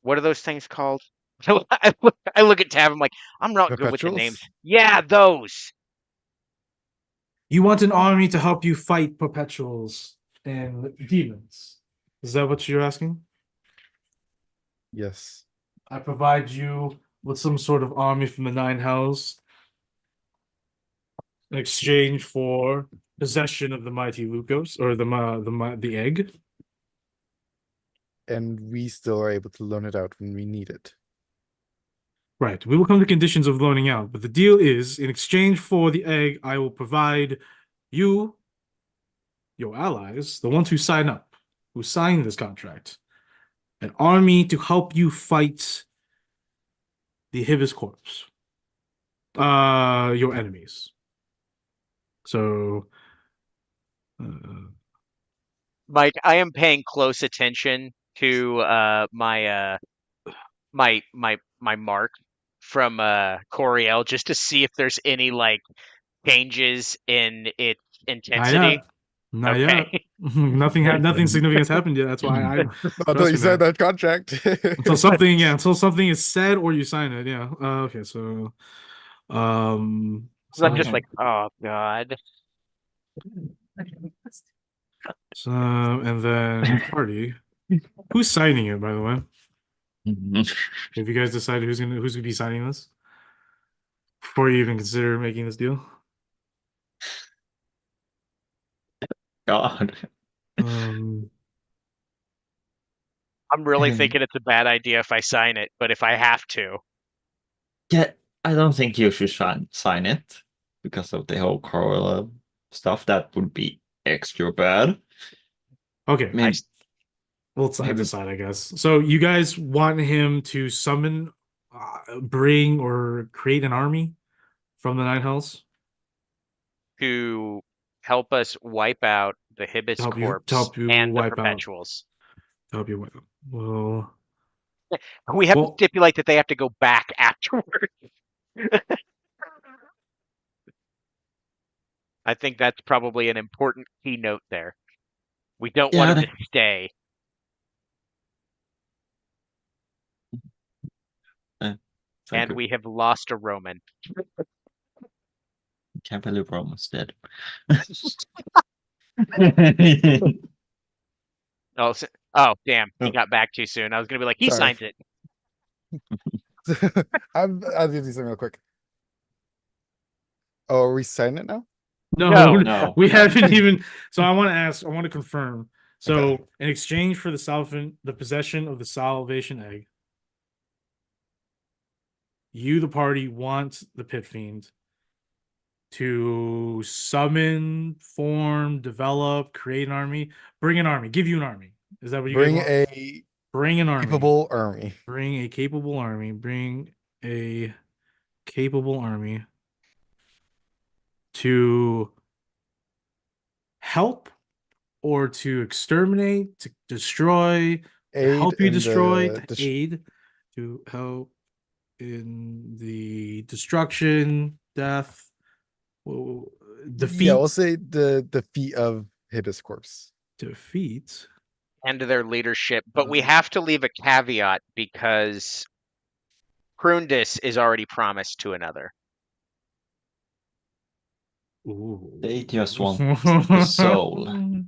what are those things called? I look at Tab, I'm like, I'm not good with the names. Perpetuals? Yeah, those. You want an army to help you fight perpetuals and demons. Is that what you're asking? Yes. I provide you with some sort of army from the Nine Hells in exchange for possession of the mighty Lucos, or the egg. And we still are able to loan it out when we need it. Right. We will come to conditions of loaning out, but the deal is, in exchange for the egg, I will provide you, your allies, the ones who sign up, who sign this contract, an army to help you fight the Hibiscus, your enemies. So, Mike, I am paying close attention to my mark from Coriel, just to see if there's any like changes in its intensity. not yet. Okay. Nothing significant has happened yet. That's why I I thought you signed that contract. until something is said or you sign it. Yeah. Okay. So, I'm just like, oh God. So, and then party. Who's signing it, by the way? Have you guys decided who's gonna be signing this before you even consider making this deal? God. I'm really thinking it's a bad idea if I sign it, but if I have to. Yeah, I don't think you should sign it because of the whole Corolla stuff. That would be extra bad. Okay. I mean, Well, side to Maybe- side, I guess. So you guys want him to summon, bring, or create an army from the Nine Hells To help us wipe out the Hibis to Corps help you and the wipe out, Perpetuals. to help you wipe out. Well, We have to Well- stipulate that they have to go back afterward. I think that's probably an important keynote there. We don't want Yeah, him to stay. So And good. we have lost a Roman. Can't believe Roman's dead. Oh, damn. He Oh. got back too soon. I was going to be like, he Sorry. signs it. I'll do something real quick. Oh, are we signing it now? no, No, we no. haven't even. So I want to ask. I want to confirm. So Okay. in exchange for the possession of the Salvation Egg, you, the party, want the Pit Fiend to summon, form, develop, create an army, bring an army, give you an army. Is that what you Bring guys want? a Bring an army. capable army. Bring a capable army. Bring a capable army to help or to exterminate, to destroy, to Aid help you in destroy, the to aid, to help in the destruction, death, defeat, Yeah, we'll say the defeat of Hibis Corpse. defeat. And their leadership. But we Um, have to leave a caveat because Prundis is already promised to another. Ooh. They just want the soul.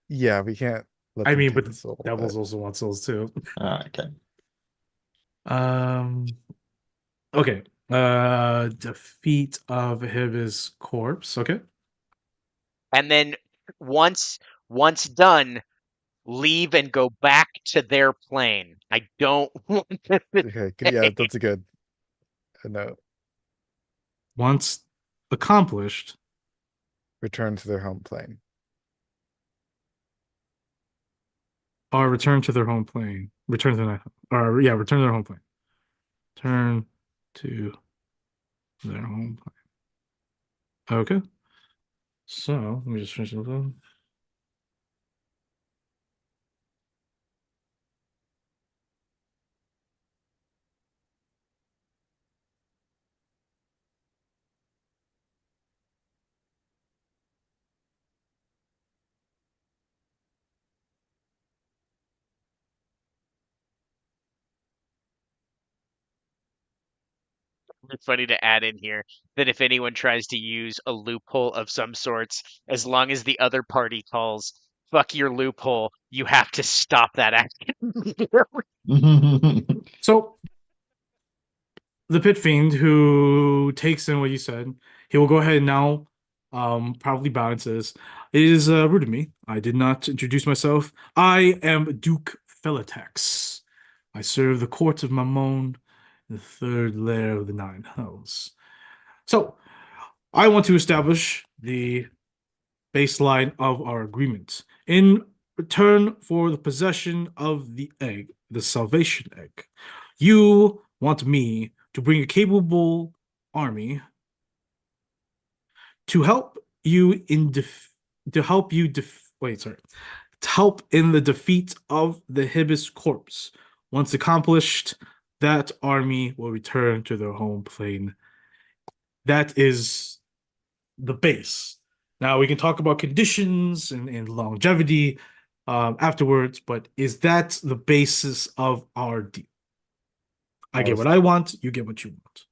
Yeah, we can't let I them mean, take but the soul, devils also want souls too. Okay. Okay. Defeat of Hibis corpse. Okay. And then once done, leave and go back to their plane. I don't want them to Okay, good. Yeah, stay. that's a good note. Once accomplished, Return to their home plane. or return to their home plane. Return to return to their home plane. Turn to their home plane. Okay. So let me just finish it up. It's funny to add in here that if anyone tries to use a loophole of some sorts, as long as the other party calls fuck your loophole, you have to stop that action. So the Pit Fiend, who takes in what you said, he will go ahead and now probably bow and says, "It is rude of me. I did not introduce myself. I am Duke Felitex. I serve the court of Mammon, the third lair of the Nine Hells. So I want to establish the baseline of our agreement. In return for the possession of the egg, the Salvation Egg, you want me to bring a capable army to help you in to help in the defeat of the Hibis corpse. Once accomplished, that army will return to their home plane. That is the base. Now we can talk about conditions and longevity afterwards, but is that the basis of our deal? I get what I want, you get what you want.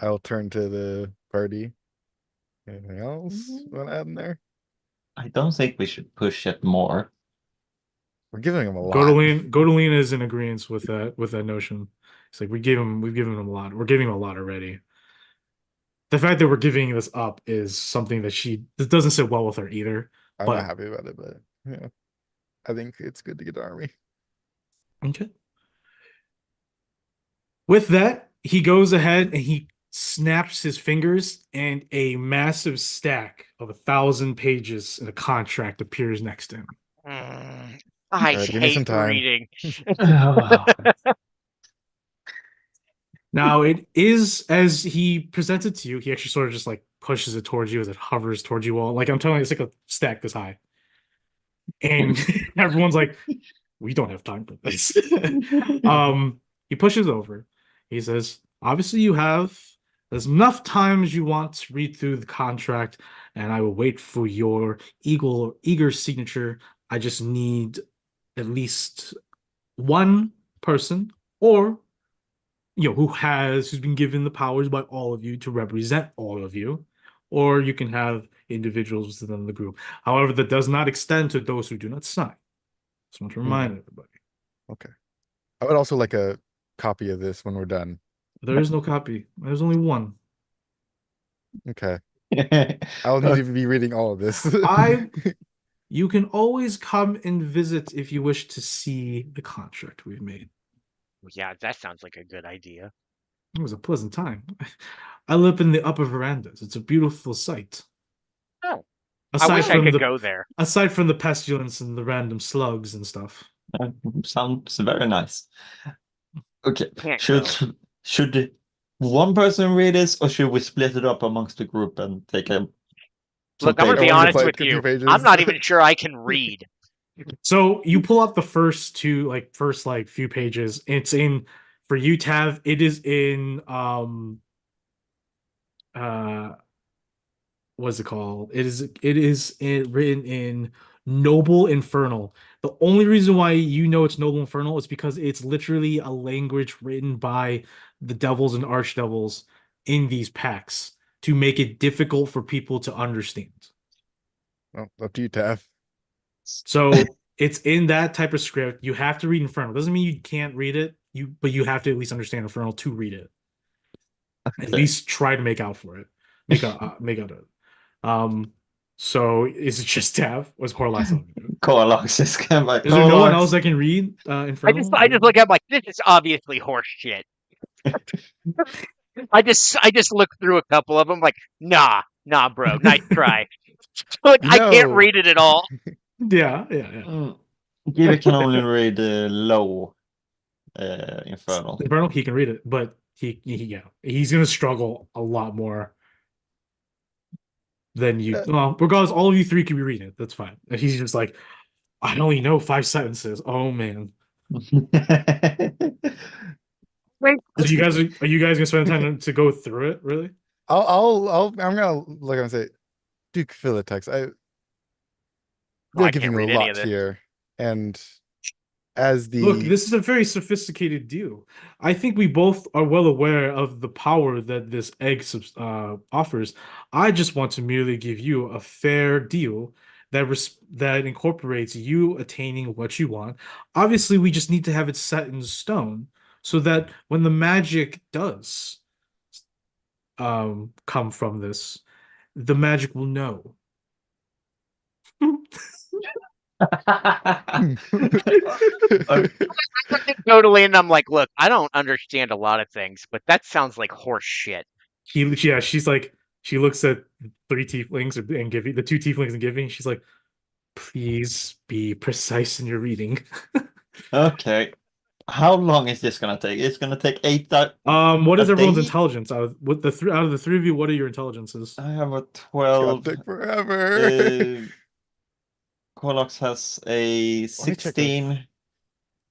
I'll turn to the party. Anything else want to add in there? I don't think we should push it more. We're giving them a lot. Godolin is in agreement with that notion. It's like we've given him a lot. We're giving him a lot already. The fact that we're giving this up is something that doesn't sit well with her either. I'm but- not happy about it, but yeah, I think it's good to get the army. Okay. With that, he goes ahead and he snaps his fingers, and a massive stack of 1,000 pages in a contract appears next to him. I Alright, give me some hate time. reading. Now it is as he presents it to you, he actually sort of just like pushes it towards you as it hovers towards you all. Like I'm telling you, it's like a stack this high. And everyone's like, we don't have time for this. He pushes over. He says, obviously you have as enough time as you want to read through the contract, and I will wait for your eager signature. I just need at least one person, or who's been given the powers by all of you to represent all of you, or you can have individuals within the group. However, that does not extend to those who do not sign. Just want to remind everybody. Okay. I would also like a copy of this when we're done. There is no copy. There's only one. Okay. I'll need to be reading all of this. You can always come and visit if you wish to see the contract we've made. Yeah, that sounds like a good idea. It was a pleasant time. I live in the upper verandas. It's a beautiful sight. Oh, I Aside wish I from could the go there. aside from the pestilence and the random slugs and stuff. Sounds very nice. Okay, Can't should one person read this, or should we split it up amongst the group and take a Look, I'm gonna I be wanted to honest play with a few you. pages. I'm not even sure I can read. So you pull up the first few pages. It's in for you, Tav. It is in what's it called? Written in Noble Infernal. The only reason why you know it's Noble Infernal is because it's literally a language written by the devils and archdevils in these packs to make it difficult for people to understand. Well, up to you, Tav. So it's in that type of script. You have to read Infernal. Doesn't mean you can't read it. But you have to at least understand Infernal to read it. At least try to make out for it. Make out of it. So is it just Tav? Was Corlax on it? Corlax is kind of like Is there no one Corlax. else that can read Infernal? I just look at like this is obviously horse shit. I just look through a couple of them like nah, bro, nice try. Look, I can't No. read it at all. Yeah. Gibby can only read low Infernal. Infernal, he can read it, but he's gonna struggle a lot more than you. Well, regardless, all of you three can be reading it. That's fine. And he's just like, I only know 5 sentences. Oh man. Wait, So are you guys gonna spend time to go through it? Really? I'm gonna look and say, Duke Philotex, they're I giving can't you read a any lot of this. here. And as the Look, this is a very sophisticated deal. I think we both are well aware of the power that this egg offers. I just want to merely give you a fair deal that incorporates you attaining what you want. Obviously, we just need to have it set in stone so that when the magic does come from this, the magic will know. Totally, and I'm like, look, I don't understand a lot of things, but that sounds like horse shit. She's like, she looks at 3 tieflings and Giving, the 2 tieflings and Giving. She's like, please be precise in your reading. Okay. How long is this gonna take? It's gonna take 8 What is a everyone's day? intelligence? Out of the 3 of you, what are your intelligences? I have a it's 12. gonna take forever. Corlax has a Let me check 16.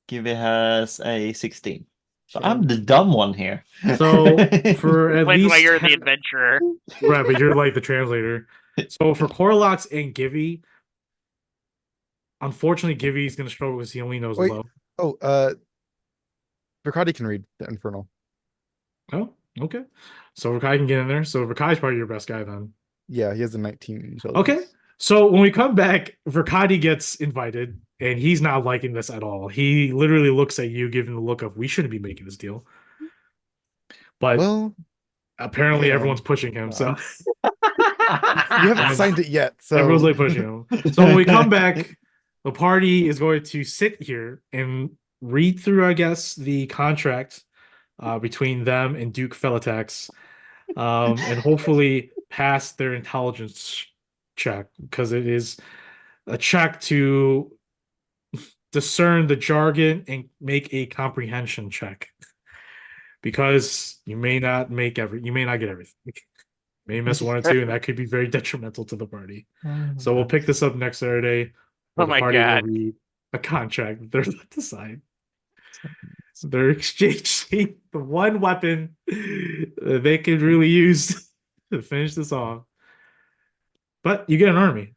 Gibby has a 16. So Okay. I'm the dumb one here. So for at When's least why you're the adventurer? right, but you're like the translator. So for Corlax and Givy, unfortunately, Givy's gonna struggle because he only knows Wait. low. Riccardi can read the Infernal. Oh, okay. So Rakai can get in there. So Rakai's probably your best guy then. Yeah, he has a 19 intelligence. Okay. So when we come back, Verkadi gets invited, and he's not liking this at all. He literally looks at you, giving the look of, we shouldn't be making this deal. But Well, apparently yeah. everyone's pushing him, so you haven't signed it yet, so everyone's like pushing him. So when we come back, the party is going to sit here and read through, I guess, the contract between them and Duke Felitax, and hopefully pass their intelligence check, because it is a check to discern the jargon and make a comprehension check. Because you may not get everything. You may miss one or two, and that could be very detrimental to the party. So we'll pick this up next Saturday, where Oh the my party will God. read a contract that they're about to sign. So they're exchanging the one weapon that they could really use to finish this off. But you get an army.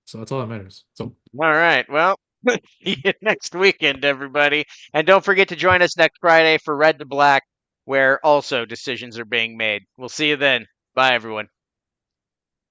So that's all that matters. So All right. Well, see you next weekend, everybody. And don't forget to join us next Friday for Red to Black, where also decisions are being made. We'll see you then. Bye, everyone.